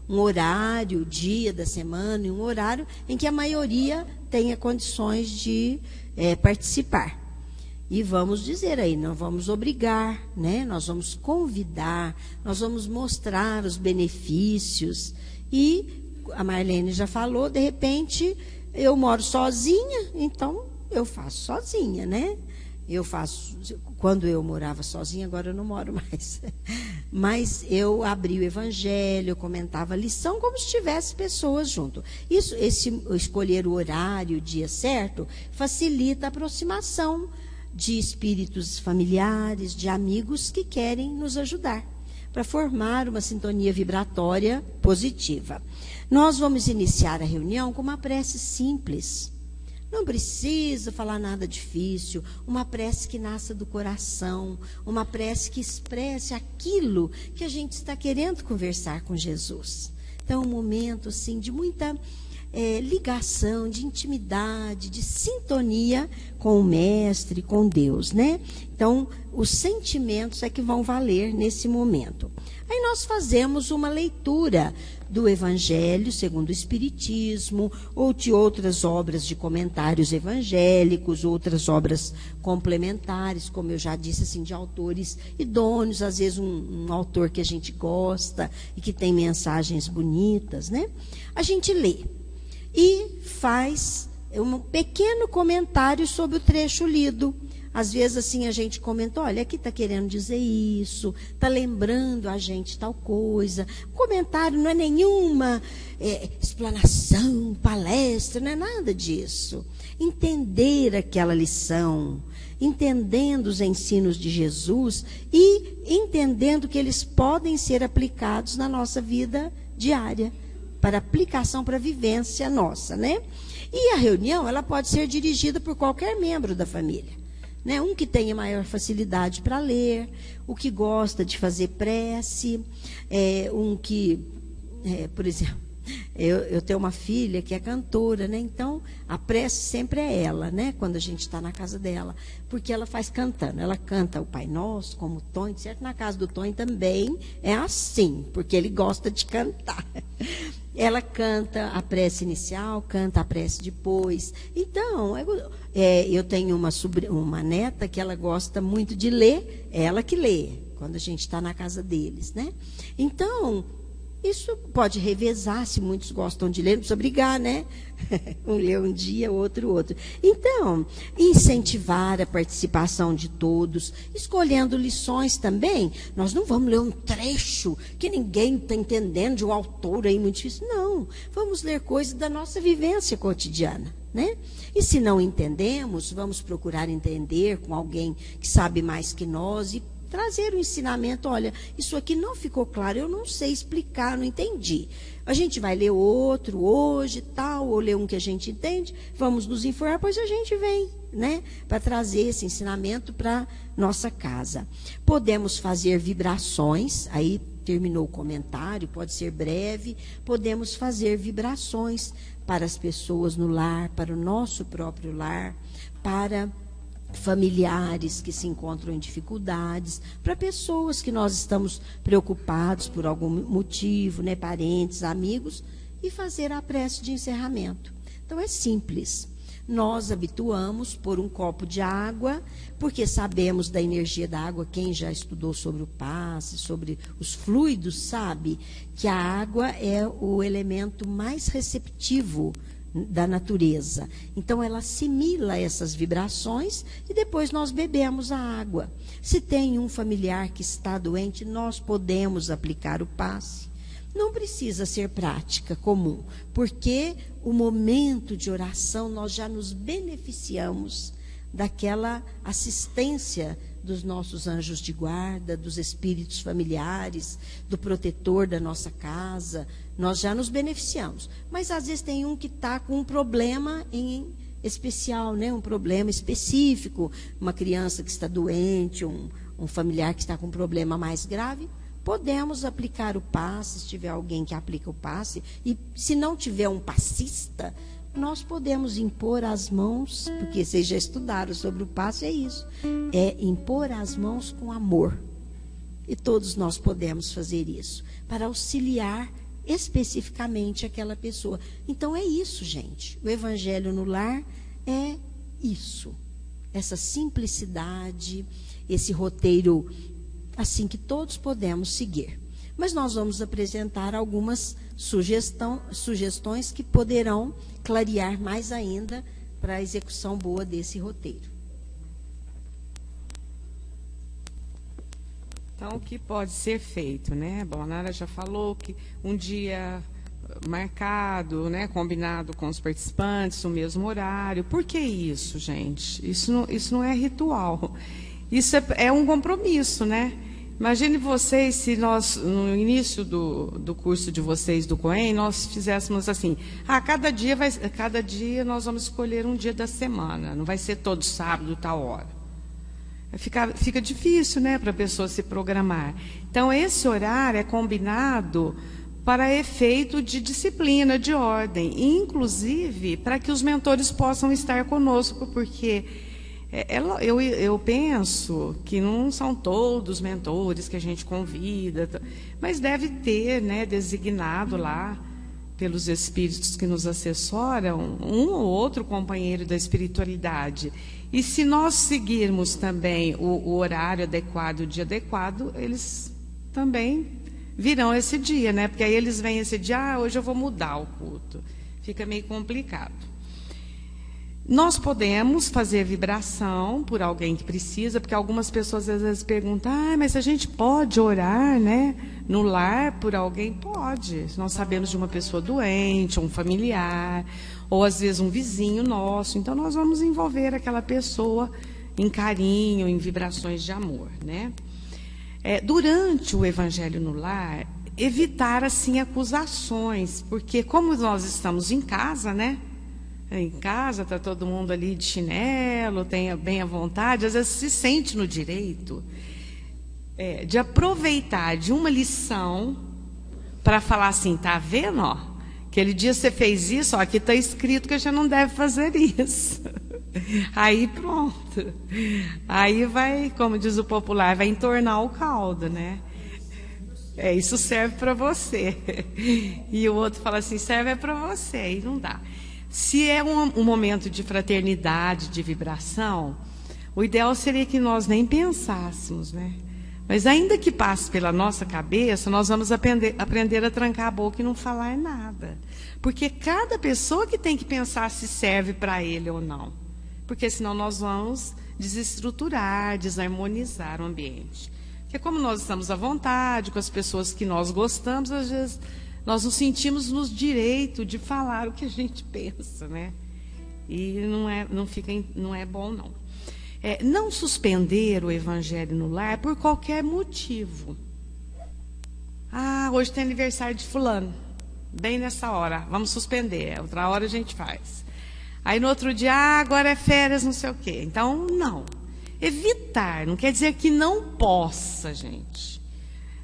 Um horário, dia da semana, um horário em que a maioria tenha condições de participar. E vamos dizer aí, não vamos obrigar, né? Nós vamos convidar, nós vamos mostrar os benefícios. E a Marlene já falou, de repente, eu moro sozinha, então eu faço sozinha, né? Eu faço, quando eu morava sozinha, agora eu não moro mais. Mas eu abri o Evangelho, eu comentava a lição como se tivesse pessoas junto. Escolher o horário, o dia certo, facilita a aproximação de espíritos familiares, de amigos que querem nos ajudar, para formar uma sintonia vibratória positiva. Nós vamos iniciar a reunião com uma prece simples. Não precisa falar nada difícil, uma prece que nasça do coração, uma prece que expresse aquilo que a gente está querendo conversar com Jesus. Então, um momento assim de muita ligação, de intimidade, de sintonia com o Mestre, com Deus, né? Então, os sentimentos é que vão valer nesse momento. Aí nós fazemos uma leitura do Evangelho segundo o Espiritismo, ou de outras obras de comentários evangélicos, outras obras complementares, como eu já disse, assim, de autores idôneos, às vezes um autor que a gente gosta e que tem mensagens bonitas, né? A gente lê e faz um pequeno comentário sobre o trecho lido. Às vezes, assim, a gente comenta, olha, aqui está querendo dizer isso, está lembrando a gente tal coisa. O comentário não é nenhuma explanação, palestra, não é nada disso. Entender aquela lição, entendendo os ensinos de Jesus e entendendo que eles podem ser aplicados na nossa vida diária, para aplicação, para vivência nossa, né? E a reunião, ela pode ser dirigida por qualquer membro da família, né? Um que tenha maior facilidade para ler, o que gosta de fazer prece, um que, por exemplo, eu tenho uma filha que é cantora, né? Então, a prece sempre é ela, né? Quando a gente está na casa dela, porque ela faz cantando. Ela canta o Pai Nosso, como o Tonho, certo? Na casa do Tonho também é assim, porque ele gosta de cantar. Ela canta a prece inicial, canta a prece depois. Então, eu tenho uma neta que ela gosta muito de ler, ela que lê. quando a gente está na casa deles, né? Então, isso pode revezar, se muitos gostam de ler, não precisa brigar, né? Um lê um dia, outro. Então, incentivar a participação de todos, escolhendo lições também. Nós não vamos ler um trecho que ninguém está entendendo, de um autor aí muito difícil. Não, vamos ler coisas da nossa vivência cotidiana, né? E se não entendemos, vamos procurar entender com alguém que sabe mais que nós e trazer o ensinamento. Olha, isso aqui não ficou claro, eu não sei explicar, não entendi. A gente vai ler outro hoje, tal, ou ler um que a gente entende, vamos nos informar, pois a gente vem, né, para trazer esse ensinamento para nossa casa. Podemos fazer vibrações, aí terminou o comentário, pode ser breve, podemos fazer vibrações para as pessoas no lar, para o nosso próprio lar, para familiares que se encontram em dificuldades, para pessoas que nós estamos preocupados por algum motivo, né, parentes, amigos, e fazer a prece de encerramento. Então é simples. Nós habituamos por um copo de água, porque sabemos da energia da água, quem já estudou sobre o passe, sobre os fluidos, sabe que a água é o elemento mais receptivo da natureza. Então, ela assimila essas vibrações e depois nós bebemos a água. Se tem um familiar que está doente, nós podemos aplicar o passe. Não precisa ser prática comum, porque o momento de oração nós já nos beneficiamos daquela assistência dos nossos anjos de guarda, dos espíritos familiares, do protetor da nossa casa, nós já nos beneficiamos. Mas às vezes tem um que está com um problema em especial, né? Um problema específico, uma criança que está doente, um familiar que está com um problema mais grave, podemos aplicar o passe, se tiver alguém que aplica o passe, e se não tiver um passista, nós podemos impor as mãos, porque vocês já estudaram sobre o passe, é isso. É impor as mãos com amor. E todos nós podemos fazer isso, para auxiliar especificamente aquela pessoa. Então é isso, gente. O Evangelho no Lar é isso. Essa simplicidade, esse roteiro, assim, que todos podemos seguir. Mas nós vamos apresentar algumas sugestões que poderão clarear mais ainda para a execução boa desse roteiro. Então, o que pode ser feito, né? Bom, a Nara já falou que um dia marcado, né, combinado com os participantes, o mesmo horário. Por que isso, gente? Isso não é ritual. Isso é um compromisso, né? Imagine vocês se nós, no início do curso de vocês do COEM, nós fizéssemos assim, cada dia nós vamos escolher um dia da semana, não vai ser todo sábado, tal hora. Fica difícil, né, para a pessoa se programar. Então, esse horário é combinado para efeito de disciplina, de ordem, e, inclusive, para que os mentores possam estar conosco, porque eu penso que não são todos mentores que a gente convida, mas deve ter, né, designado lá pelos espíritos que nos assessoram, um ou outro companheiro da espiritualidade. E se nós seguirmos também o horário adequado, o dia adequado, eles também virão esse dia, né? Porque aí eles vêm esse dia, hoje eu vou mudar o culto. Fica meio complicado. Nós podemos fazer vibração por alguém que precisa, porque algumas pessoas às vezes perguntam, mas a gente pode orar, né, no lar por alguém? Pode. Nós sabemos de uma pessoa doente, um familiar, ou às vezes um vizinho nosso. Então nós vamos envolver aquela pessoa em carinho, em vibrações de amor, né? Durante o Evangelho no Lar, evitar assim acusações, porque como nós estamos em casa, né? Em casa, está todo mundo ali de chinelo, tenha bem à vontade, às vezes se sente no direito de aproveitar de uma lição para falar assim, tá vendo, ó? Aquele dia você fez isso, ó, aqui está escrito que a gente não deve fazer isso. Aí pronto. Aí vai, como diz o popular, vai entornar o caldo, né? Isso serve para você. E o outro fala assim, serve para você, aí não dá. Se é um momento de fraternidade, de vibração, o ideal seria que nós nem pensássemos, né? Mas ainda que passe pela nossa cabeça, nós vamos aprender a trancar a boca e não falar nada. Porque cada pessoa que tem que pensar se serve para ele ou não. Porque senão nós vamos desestruturar, desarmonizar o ambiente. Porque como nós estamos à vontade com as pessoas que nós gostamos, às vezes nós nos sentimos no direito de falar o que a gente pensa, né? E não é bom, não. Não suspender o evangelho no lar por qualquer motivo. Ah, hoje tem aniversário de fulano. Bem nessa hora, vamos suspender. Outra hora a gente faz. Aí no outro dia, agora é férias, não sei o quê. Então, não. Evitar, não quer dizer que não possa, gente.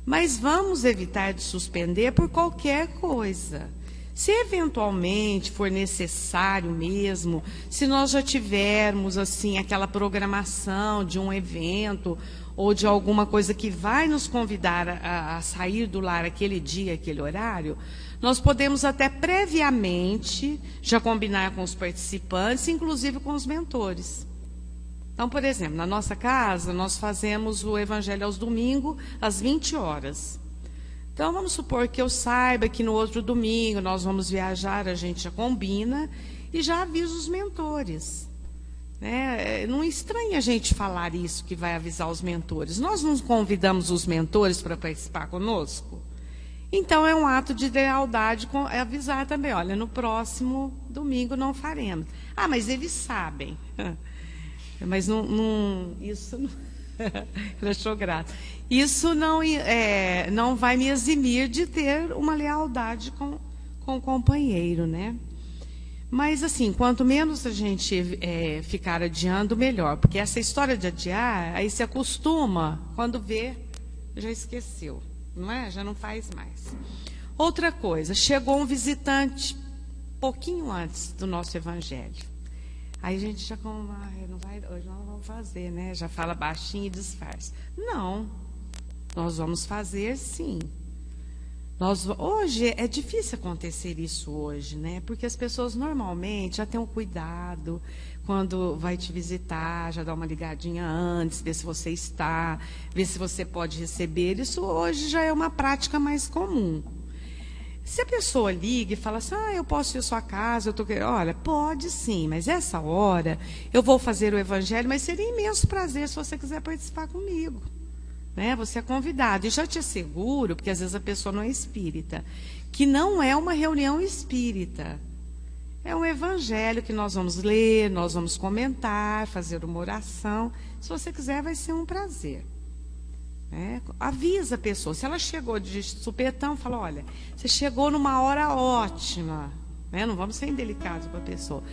Mas vamos evitar de suspender por qualquer coisa. Se eventualmente for necessário mesmo, se nós já tivermos assim aquela programação de um evento ou de alguma coisa que vai nos convidar a sair do lar aquele dia, aquele horário, nós podemos até previamente já combinar com os participantes, inclusive com os mentores. Então, por exemplo, na nossa casa, nós fazemos o evangelho aos domingos, às 20 horas. Então, vamos supor que eu saiba que no outro domingo nós vamos viajar, a gente já combina e já avisa os mentores. Né? Não estranha a gente falar isso, que vai avisar os mentores. Nós não convidamos os mentores para participar conosco? Então, é um ato de lealdade avisar também, olha, no próximo domingo não faremos. Ah, mas eles sabem. Mas isso não... Ele achou grato. Isso não vai me eximir de ter uma lealdade com o companheiro, né? Mas, assim, quanto menos a gente ficar adiando, melhor. Porque essa história de adiar, aí se acostuma, quando vê, já esqueceu, não é? Já não faz mais. Outra coisa, chegou um visitante pouquinho antes do nosso evangelho. Aí a gente já hoje não vamos fazer, né? Já fala baixinho e disfarça. Não, nós vamos fazer sim. Hoje é difícil acontecer isso hoje, né? Porque as pessoas normalmente já têm um cuidado quando vai te visitar, já dá uma ligadinha antes, ver se você está, ver se você pode receber. Isso hoje já é uma prática mais comum. Se a pessoa liga e fala assim, eu posso ir à sua casa, olha, pode sim, mas essa hora eu vou fazer o evangelho, mas seria imenso prazer se você quiser participar comigo. Né? Você é convidado. E já te asseguro, porque às vezes a pessoa não é espírita, que não é uma reunião espírita. É um evangelho que nós vamos ler, nós vamos comentar, fazer uma oração. Se você quiser, vai ser um prazer. Avisa a pessoa. Se ela chegou de supetão, fala, olha, você chegou numa hora ótima, né? Não vamos ser indelicados com a pessoa.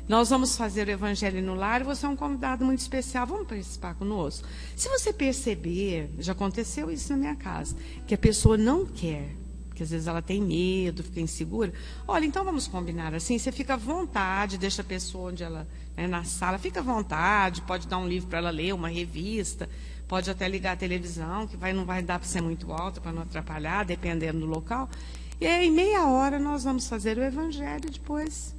Nós vamos fazer o evangelho no lar e você é um convidado muito especial, vamos participar conosco. Se você perceber, já aconteceu isso na minha casa, que a pessoa não quer, que às vezes ela tem medo, fica insegura, olha, então vamos combinar assim, você fica à vontade, deixa a pessoa onde ela, na sala, fica à vontade, pode dar um livro para ela ler, uma revista, pode até ligar a televisão, que não vai dar para ser muito alta, para não atrapalhar, dependendo do local. E aí, em meia hora, nós vamos fazer o evangelho, e depois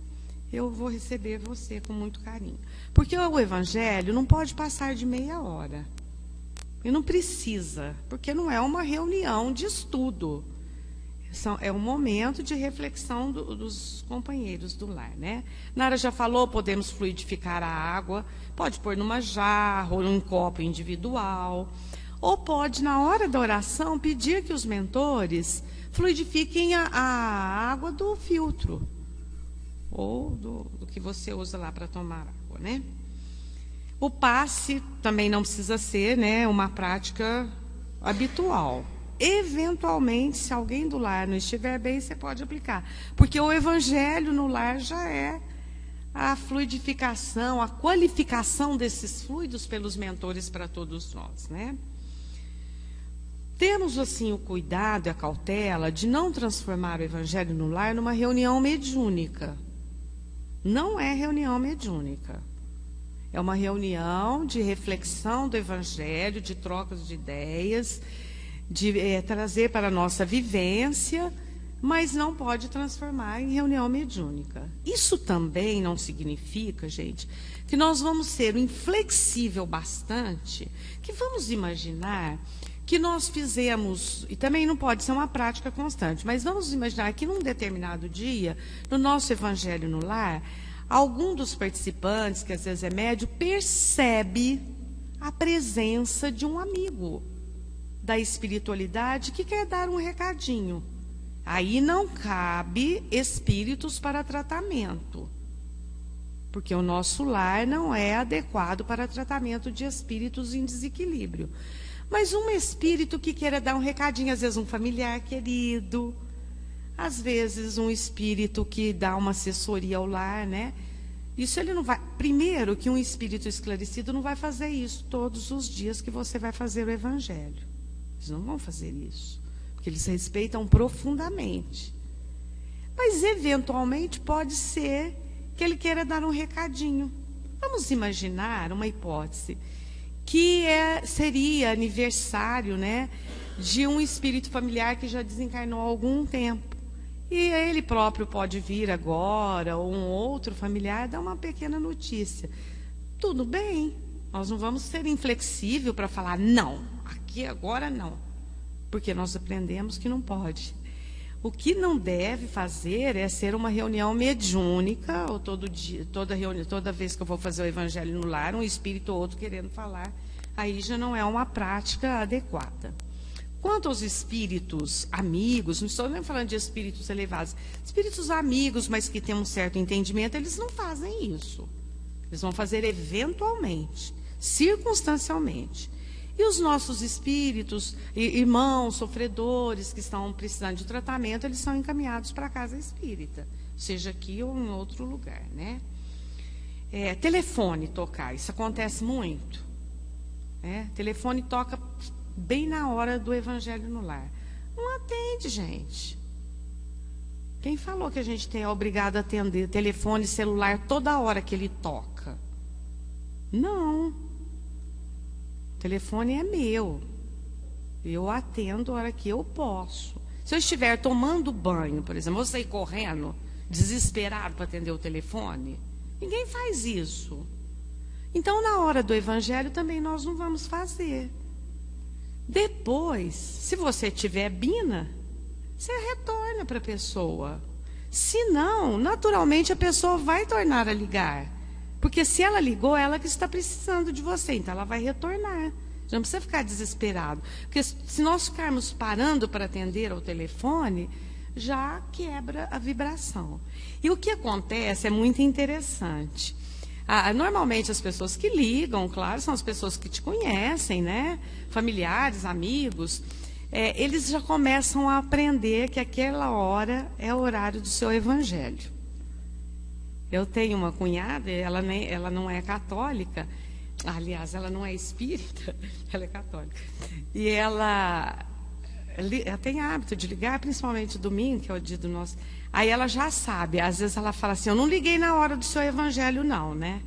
eu vou receber você com muito carinho. Porque o evangelho não pode passar de meia hora. E não precisa, porque não é uma reunião de estudo. É um momento de reflexão dos companheiros do lar, né? Nara já falou, podemos fluidificar a água, pode pôr numa jarra ou num copo individual, ou pode, na hora da oração, pedir que os mentores fluidifiquem a água do filtro, ou do que você usa lá para tomar água, né? O passe também não precisa ser, né, uma prática habitual. Eventualmente, se alguém do lar não estiver bem, você pode aplicar. Porque o evangelho no lar já é a fluidificação, a qualificação desses fluidos pelos mentores para todos nós, né? Temos, assim, o cuidado e a cautela de não transformar o evangelho no lar numa reunião mediúnica. Não é reunião mediúnica. É uma reunião de reflexão do evangelho, de trocas de ideias, de trazer para a nossa vivência, mas não pode transformar em reunião mediúnica. Isso também não significa, gente, que nós vamos ser inflexível bastante, que vamos imaginar que nós fizemos, e também não pode ser uma prática constante, mas vamos imaginar que num determinado dia, no nosso Evangelho no Lar, algum dos participantes, que às vezes é médio, percebe a presença de um amigo da espiritualidade que quer dar um recadinho. Aí não cabe espíritos para tratamento, porque o nosso lar não é adequado para tratamento de espíritos em desequilíbrio. Mas um espírito que queira dar um recadinho, às vezes um familiar querido, às vezes um espírito que dá uma assessoria ao lar, né? Isso ele não vai... Primeiro, que um espírito esclarecido não vai fazer isso todos os dias que você vai fazer o Evangelho. Eles não vão fazer isso, porque eles respeitam profundamente. Mas, eventualmente, pode ser que ele queira dar um recadinho. Vamos imaginar uma hipótese, que seria aniversário, né, de um espírito familiar que já desencarnou há algum tempo. E ele próprio pode vir agora, ou um outro familiar, dar uma pequena notícia. Tudo bem, nós não vamos ser inflexíveis para falar, não, aqui agora não. Porque nós aprendemos que não pode. O que não deve fazer é ser uma reunião mediúnica, ou toda vez que eu vou fazer o Evangelho no Lar, um espírito ou outro querendo falar. Aí já não é uma prática adequada. Quanto aos espíritos amigos, não estou nem falando de espíritos elevados, espíritos amigos, mas que têm um certo entendimento, eles não fazem isso. Eles vão fazer eventualmente, circunstancialmente. E os nossos espíritos, irmãos, sofredores que estão precisando de tratamento, eles são encaminhados para a casa espírita, seja aqui ou em outro lugar, né? Telefone tocar, isso acontece muito. Telefone toca bem na hora do Evangelho no Lar. Não atende, gente. Quem falou que a gente é obrigado a atender telefone celular toda hora que ele toca? Não. O telefone é meu. Eu atendo a hora que eu posso. Se eu estiver tomando banho, por exemplo, vou sair correndo, desesperado para atender o telefone, ninguém faz isso. Então, na hora do Evangelho, também nós não vamos fazer. Depois, se você tiver bina, você retorna para a pessoa. Se não, naturalmente a pessoa vai tornar a ligar. Porque se ela ligou, ela que está precisando de você, então ela vai retornar. Já não precisa ficar desesperado. Porque se nós ficarmos parando para atender ao telefone, já quebra a vibração. E o que acontece é muito interessante. Normalmente as pessoas que ligam, claro, são as pessoas que te conhecem, né? Familiares, amigos. Eles já começam a aprender que aquela hora é o horário do seu Evangelho. Eu tenho uma cunhada, ela não é católica, aliás, ela não é espírita, ela é católica. E ela tem hábito de ligar, principalmente domingo, que é o dia do nosso... Aí ela já sabe, às vezes ela fala assim, eu não liguei na hora do seu Evangelho não, né?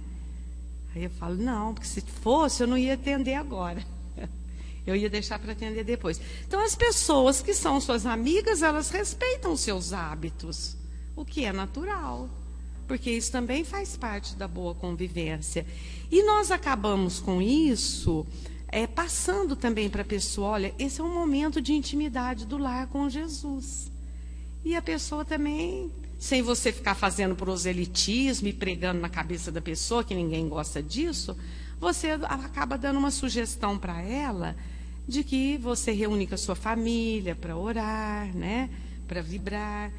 Aí eu falo, não, porque se fosse eu não ia atender agora. Eu ia deixar para atender depois. Então as pessoas que são suas amigas, elas respeitam os seus hábitos, o que é natural. Porque isso também faz parte da boa convivência. E nós acabamos com isso, passando também para a pessoa, olha, esse é um momento de intimidade do lar com Jesus. E a pessoa também, sem você ficar fazendo proselitismo e pregando na cabeça da pessoa, que ninguém gosta disso, você acaba dando uma sugestão para ela de que você reúne com a sua família para orar, né, para vibrar.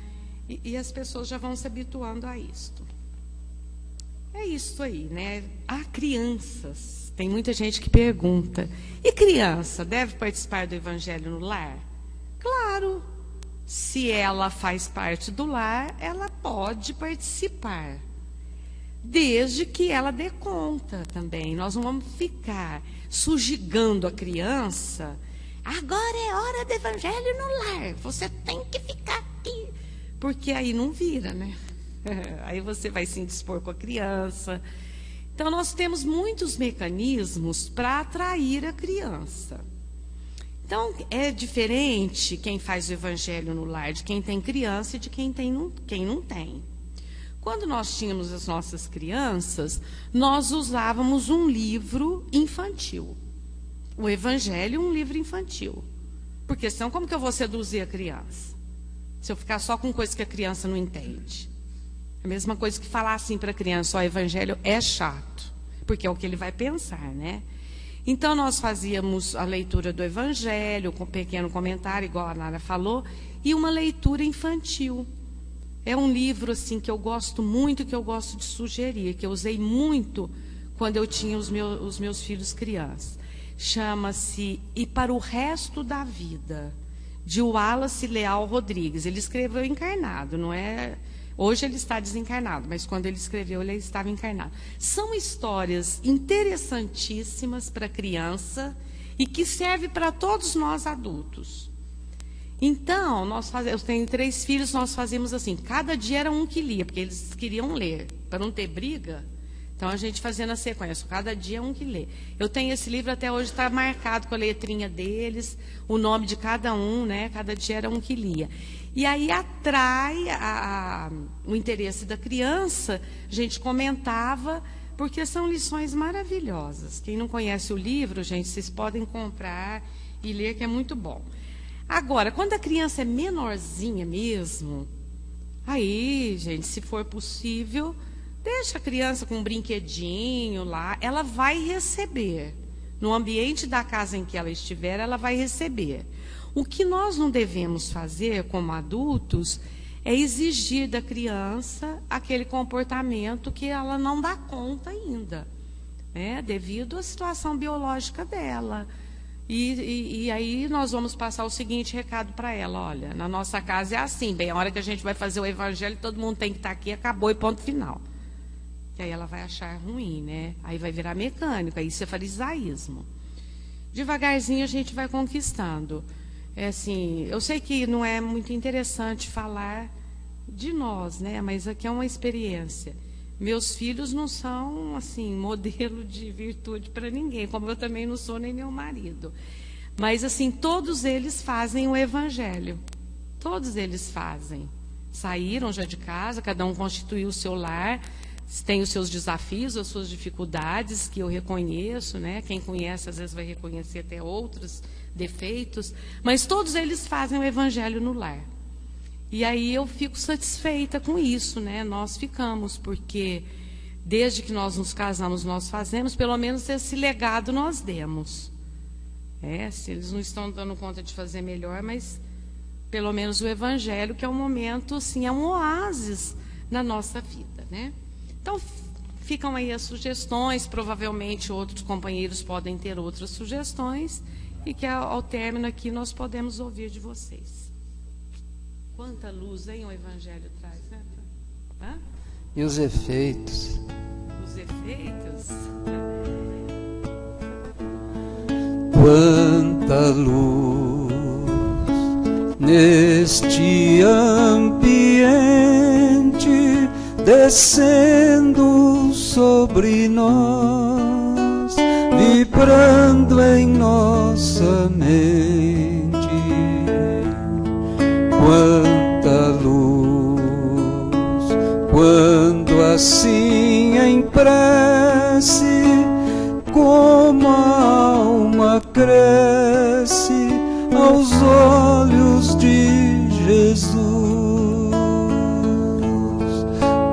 E as pessoas já vão se habituando a isto. É isso aí, né? Há crianças. Tem muita gente que pergunta. E criança deve participar do Evangelho no Lar? Claro. Se ela faz parte do lar, ela pode participar. Desde que ela dê conta também. Nós não vamos ficar sujigando a criança. Agora é hora do Evangelho no Lar. Você tem que ficar aqui. Porque aí não vira, né? Aí você vai se indispor com a criança. Então, nós temos muitos mecanismos para atrair a criança. Então, é diferente quem faz o Evangelho no Lar de quem tem criança e de quem não tem. Quando nós tínhamos as nossas crianças, nós usávamos um livro infantil. o Evangelho um livro infantil. Porque senão como que eu vou seduzir a criança? Se eu ficar só com coisa que a criança não entende. É a mesma coisa que falar assim para a criança, ó, o Evangelho é chato. Porque é o que ele vai pensar, né? Então, nós fazíamos a leitura do Evangelho, com um pequeno comentário, igual a Nara falou, e uma leitura infantil. É um livro assim que eu gosto muito, que eu gosto de sugerir, que eu usei muito quando eu tinha os meus filhos crianças. Chama-se E para o Resto da Vida, de Wallace Leal Rodrigues. Ele escreveu encarnado, não é... Hoje ele está desencarnado, mas quando ele escreveu, ele estava encarnado. São histórias interessantíssimas para a criança e que servem para todos nós adultos. Então, eu tenho 3 filhos, nós fazíamos assim, cada dia era um que lia, porque eles queriam ler, para não ter briga. Então, a gente fazia na sequência, cada dia um que lê. Eu tenho esse livro até hoje, está marcado com a letrinha deles, o nome de cada um, né? Cada dia era um que lia. E aí atrai o interesse da criança, a gente comentava, porque são lições maravilhosas. Quem não conhece o livro, gente, vocês podem comprar e ler, que é muito bom. Agora, quando a criança é menorzinha mesmo, aí, gente, se for possível, deixa a criança com um brinquedinho lá, ela vai receber. No ambiente da casa em que ela estiver, ela vai receber. O que nós não devemos fazer como adultos é exigir da criança aquele comportamento que ela não dá conta ainda, né? Devido à situação biológica dela. E aí nós vamos passar o seguinte recado para ela: olha, na nossa casa é assim, bem, a hora que a gente vai fazer o Evangelho, todo mundo tem que estar aqui, acabou e ponto final. Que aí ela vai achar ruim, né? Aí vai virar mecânico, aí isso é farisaísmo. Devagarzinho a gente vai conquistando. É assim, eu sei que não é muito interessante falar de nós, né? Mas aqui é uma experiência. Meus filhos não são, assim, modelo de virtude para ninguém, como eu também não sou, nem meu marido. Mas, assim, todos eles fazem o Evangelho. Todos eles fazem. Saíram já de casa, cada um constituiu o seu lar, tem os seus desafios, as suas dificuldades, que eu reconheço, né? Quem conhece, às vezes, vai reconhecer até outros defeitos, mas todos eles fazem o Evangelho no lar. E aí eu fico satisfeita com isso, né? Nós ficamos, porque desde que nós nos casamos, nós fazemos, pelo menos esse legado nós demos. Se eles não estão dando conta de fazer melhor, mas pelo menos o Evangelho, que é um momento, assim, é um oásis na nossa vida, né? Então, ficam aí as sugestões, provavelmente outros companheiros podem ter outras sugestões, e que ao término aqui nós podemos ouvir de vocês. Quanta luz, hein, o Evangelho traz, né? Hã? E os efeitos? Os efeitos? Quanta luz neste ambiente descendo sobre nós, vibrando em nossa mente. Quanta luz, quando assim em prece, como a alma cresce aos olhos de Jesus.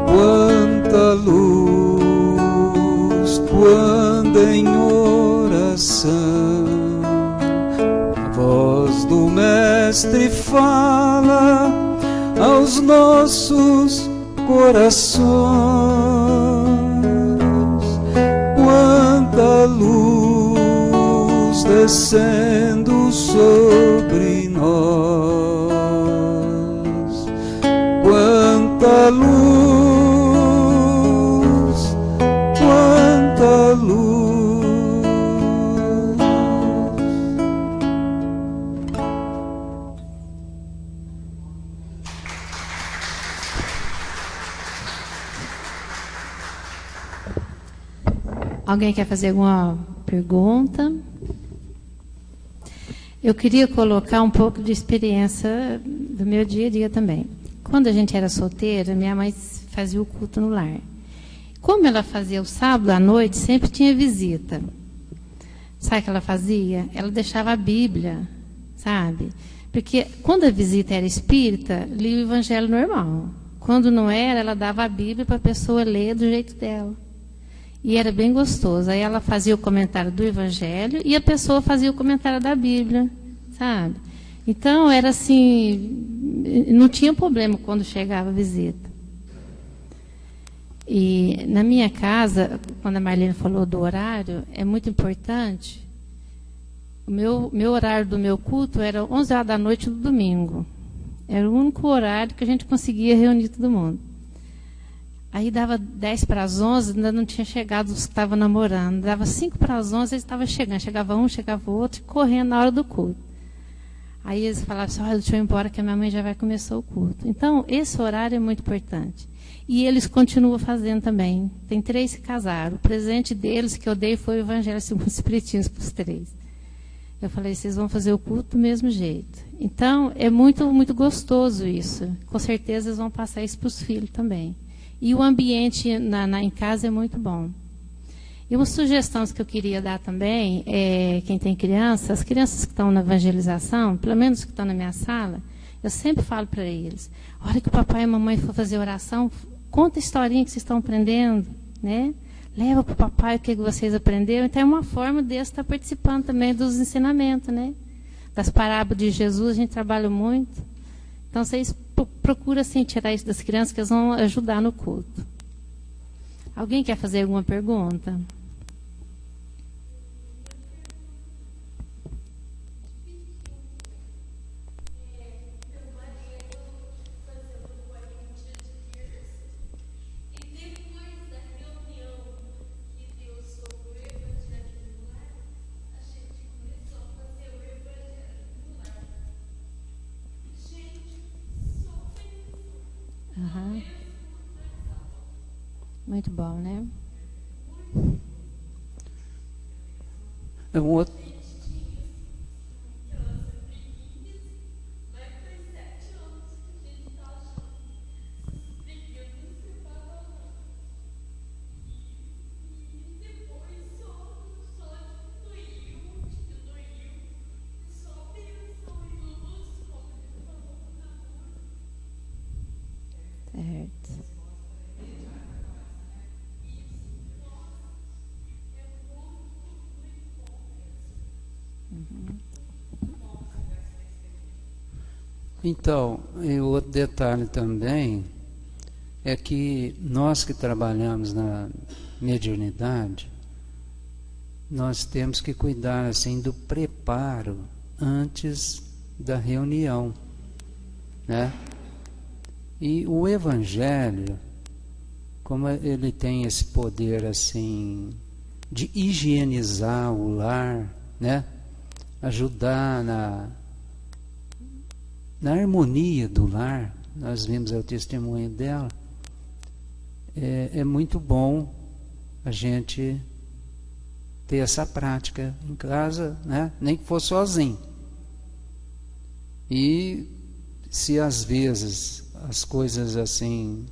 Quanta luz, quando em oração a voz do Mestre fala aos nossos corações. Quanta luz descendo sobre nós. Quanta luz, quanta luz. Alguém quer fazer alguma pergunta? Eu queria colocar um pouco de experiência do meu dia a dia também. Quando a gente era solteira, minha mãe fazia o culto no lar. Como ela fazia o sábado à noite, sempre tinha visita. Sabe o que ela fazia? Ela deixava a Bíblia, sabe? Porque quando a visita era espírita, lia o evangelho normal. Quando não era, ela dava a Bíblia para a pessoa ler do jeito dela. E era bem gostoso. Aí ela fazia o comentário do evangelho e a pessoa fazia o comentário da Bíblia, sabe? Então, era assim, não tinha problema quando chegava a visita. E na minha casa, quando a Marlene falou do horário, é muito importante. O meu horário do meu culto era 11 horas da noite no domingo. Era o único horário que a gente conseguia reunir todo mundo. Aí dava 10 para as 11, ainda não tinha chegado os que estavam namorando. Dava 5 para as 11, eles estavam chegando. Chegava um, chegava o outro, correndo na hora do culto. Aí eles falavam assim, olha, deixa eu ir embora que a minha mãe já vai começar o culto. Então, esse horário é muito importante. E eles continuam fazendo também. Tem 3 que casaram. O presente deles que eu dei foi o Evangelho segundo os Espiritismos para os 3. Eu falei, vocês vão fazer o culto do mesmo jeito. Então, é muito, muito gostoso isso. Com certeza eles vão passar isso para os filhos também. E o ambiente em casa é muito bom. E uma sugestão que eu queria dar também, quem tem criança, as crianças que estão na evangelização, pelo menos que estão na minha sala, eu sempre falo para eles, a hora que o papai e a mamãe for fazer oração, conta a historinha que vocês estão aprendendo, né? Leva para o papai o que vocês aprenderam. Então é uma forma deles estar participando também dos ensinamentos, né? Das parábolas de Jesus, a gente trabalha muito. Então vocês procuram assim, tirar isso das crianças, que eles vão ajudar no culto. Alguém quer fazer alguma pergunta? Uhum. Muito bom, né? É um outro. Certo. Uhum. Então, e outro detalhe também é que nós que trabalhamos na mediunidade, nós temos que cuidar assim do preparo antes da reunião, né? E o Evangelho, como ele tem esse poder assim de higienizar o lar, né? Ajudar na harmonia do lar, nós vimos o testemunho dela, é muito bom a gente ter essa prática em casa, né? Nem que for sozinho. E se às vezes as coisas assim,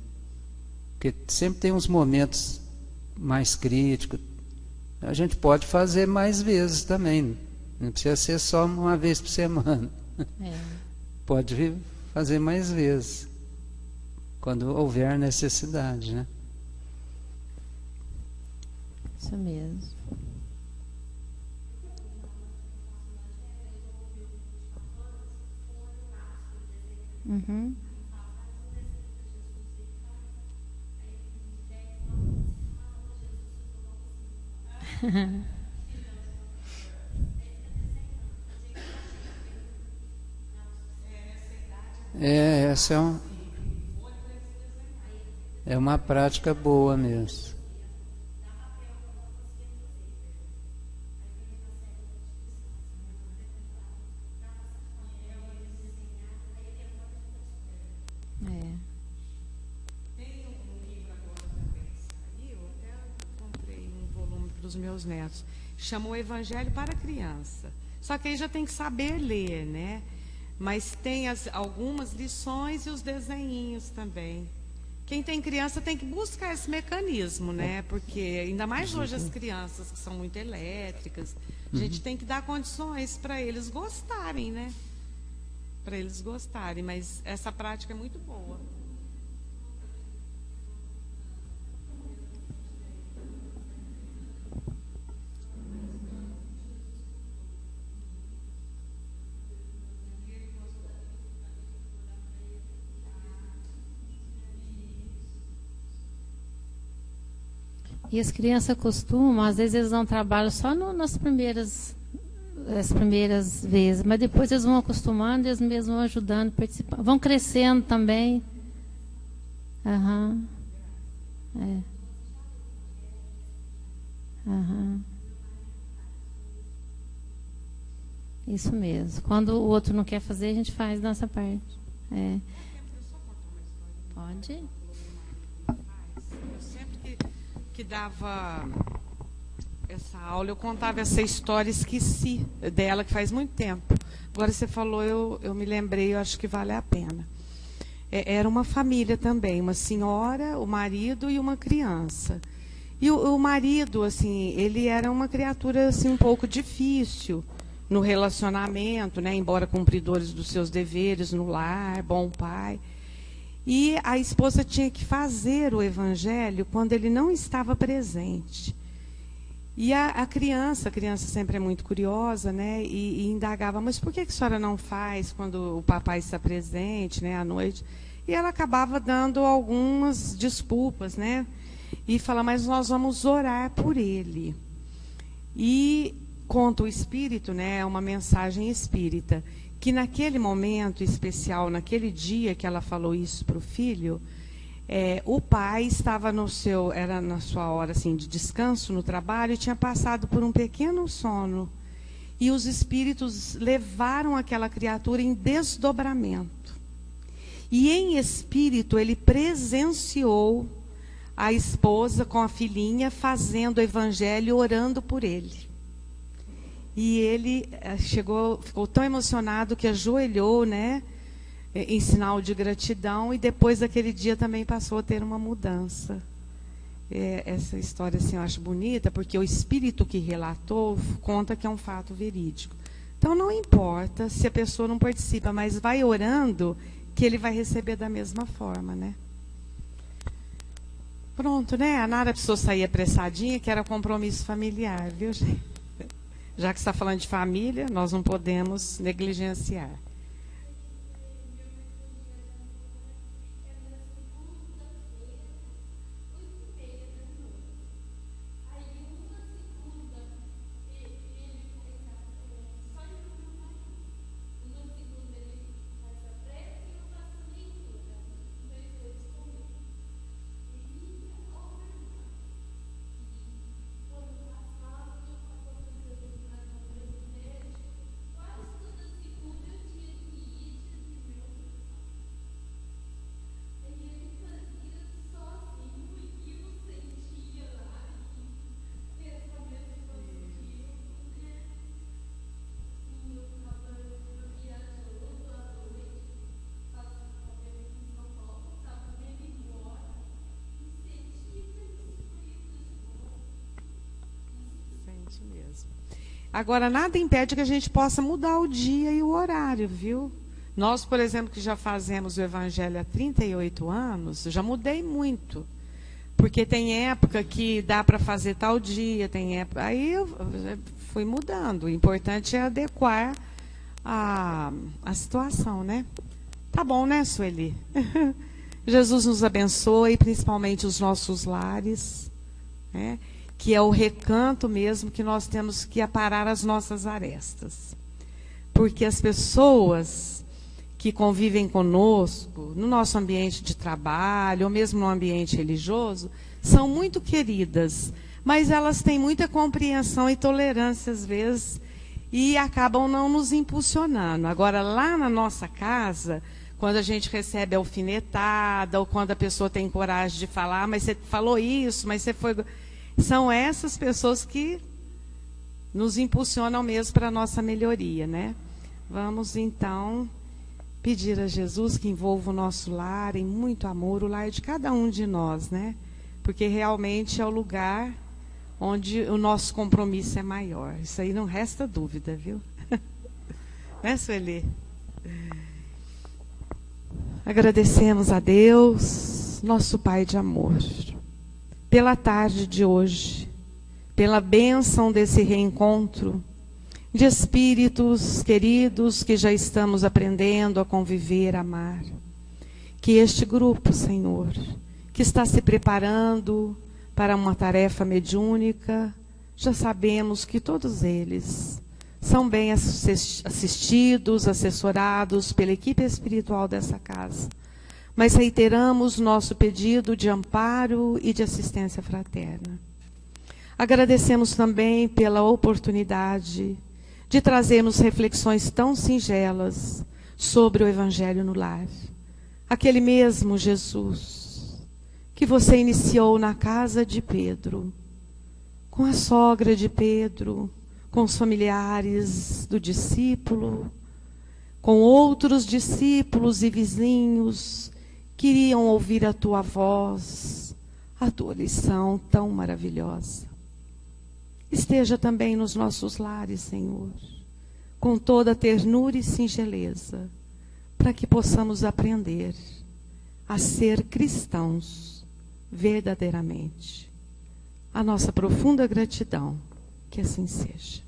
porque sempre tem uns momentos mais críticos, a gente pode fazer mais vezes também, não precisa ser só uma vez por semana. Pode fazer mais vezes, quando houver necessidade, né? Isso mesmo. Uhum. Essa é uma prática boa mesmo. Dos meus netos, chamou Evangelho para criança. Só que aí já tem que saber ler, né? Mas tem algumas lições e os desenhinhos também, quem tem criança tem que buscar esse mecanismo, né? Porque ainda mais hoje as crianças que são muito elétricas, a gente tem que dar condições para eles gostarem, né? Para eles gostarem, mas essa prática é muito boa. E as crianças costumam, às vezes eles não trabalham só nas primeiras vezes, mas depois eles vão acostumando, eles mesmos vão ajudando, participando, vão crescendo também. Isso mesmo. Quando o outro não quer fazer, a gente faz nossa parte. Pode? Eu sempre que dava essa aula, eu contava essa história, esqueci dela, que faz muito tempo. Agora você falou, eu me lembrei, eu acho que vale a pena. Era uma família também, uma senhora, o marido e uma criança. E o marido, assim, ele era uma criatura assim, um pouco difícil no relacionamento, né, embora cumpridores dos seus deveres no lar, bom pai. E a esposa tinha que fazer o evangelho quando ele não estava presente. E a criança sempre é muito curiosa, né, e indagava, mas por que a senhora não faz quando o papai está presente, né, à noite? E ela acabava dando algumas desculpas, né, e fala, mas nós vamos orar por ele. E conta o espírito, né, uma mensagem espírita, que naquele momento especial, naquele dia que ela falou isso para o filho, o pai estava era na sua hora assim, de descanso no trabalho e tinha passado por um pequeno sono. E os espíritos levaram aquela criatura em desdobramento. E em espírito ele presenciou a esposa com a filhinha fazendo o evangelho, orando por ele. E ele ficou tão emocionado que ajoelhou, né, em sinal de gratidão, e depois daquele dia também passou a ter uma mudança. Essa história assim, eu acho bonita, porque o espírito que relatou conta que é um fato verídico. Então não importa se a pessoa não participa, mas vai orando que ele vai receber da mesma forma, né? Pronto, né? A Nara precisou sair apressadinha, que era compromisso familiar, viu, gente? Já que está falando de família, nós não podemos negligenciar. Mesmo. Agora, nada impede que a gente possa mudar o dia e o horário, viu? Nós, por exemplo, que já fazemos o evangelho há 38 anos, eu já mudei muito. Porque tem época que dá para fazer tal dia, tem época... Aí eu fui mudando. O importante é adequar a situação, né? Tá bom, né, Sueli? Jesus nos abençoe, principalmente os nossos lares, né? Que é o recanto mesmo que nós temos que aparar as nossas arestas. Porque as pessoas que convivem conosco, no nosso ambiente de trabalho, ou mesmo no ambiente religioso, são muito queridas, mas elas têm muita compreensão e tolerância às vezes, e acabam não nos impulsionando. Agora, lá na nossa casa, quando a gente recebe alfinetada, ou quando a pessoa tem coragem de falar, mas você falou isso, mas você foi... São essas pessoas que nos impulsionam mesmo para a nossa melhoria, né? Vamos, então, pedir a Jesus que envolva o nosso lar em muito amor, o lar de cada um de nós, né? Porque realmente é o lugar onde o nosso compromisso é maior. Isso aí não resta dúvida, viu? Né, Sueli? Agradecemos a Deus, nosso Pai de amor, pela tarde de hoje, pela bênção desse reencontro de espíritos queridos que já estamos aprendendo a conviver, a amar. Que este grupo, Senhor, que está se preparando para uma tarefa mediúnica, já sabemos que todos eles são bem assistidos, assessorados pela equipe espiritual dessa casa. Mas reiteramos nosso pedido de amparo e de assistência fraterna. Agradecemos também pela oportunidade de trazermos reflexões tão singelas sobre o Evangelho no lar. Aquele mesmo Jesus que você iniciou na casa de Pedro, com a sogra de Pedro, com os familiares do discípulo, com outros discípulos e vizinhos que iriam ouvir a tua voz, a tua lição tão maravilhosa. Esteja também nos nossos lares, Senhor, com toda ternura e singeleza, para que possamos aprender a ser cristãos verdadeiramente. A nossa profunda gratidão, que assim seja.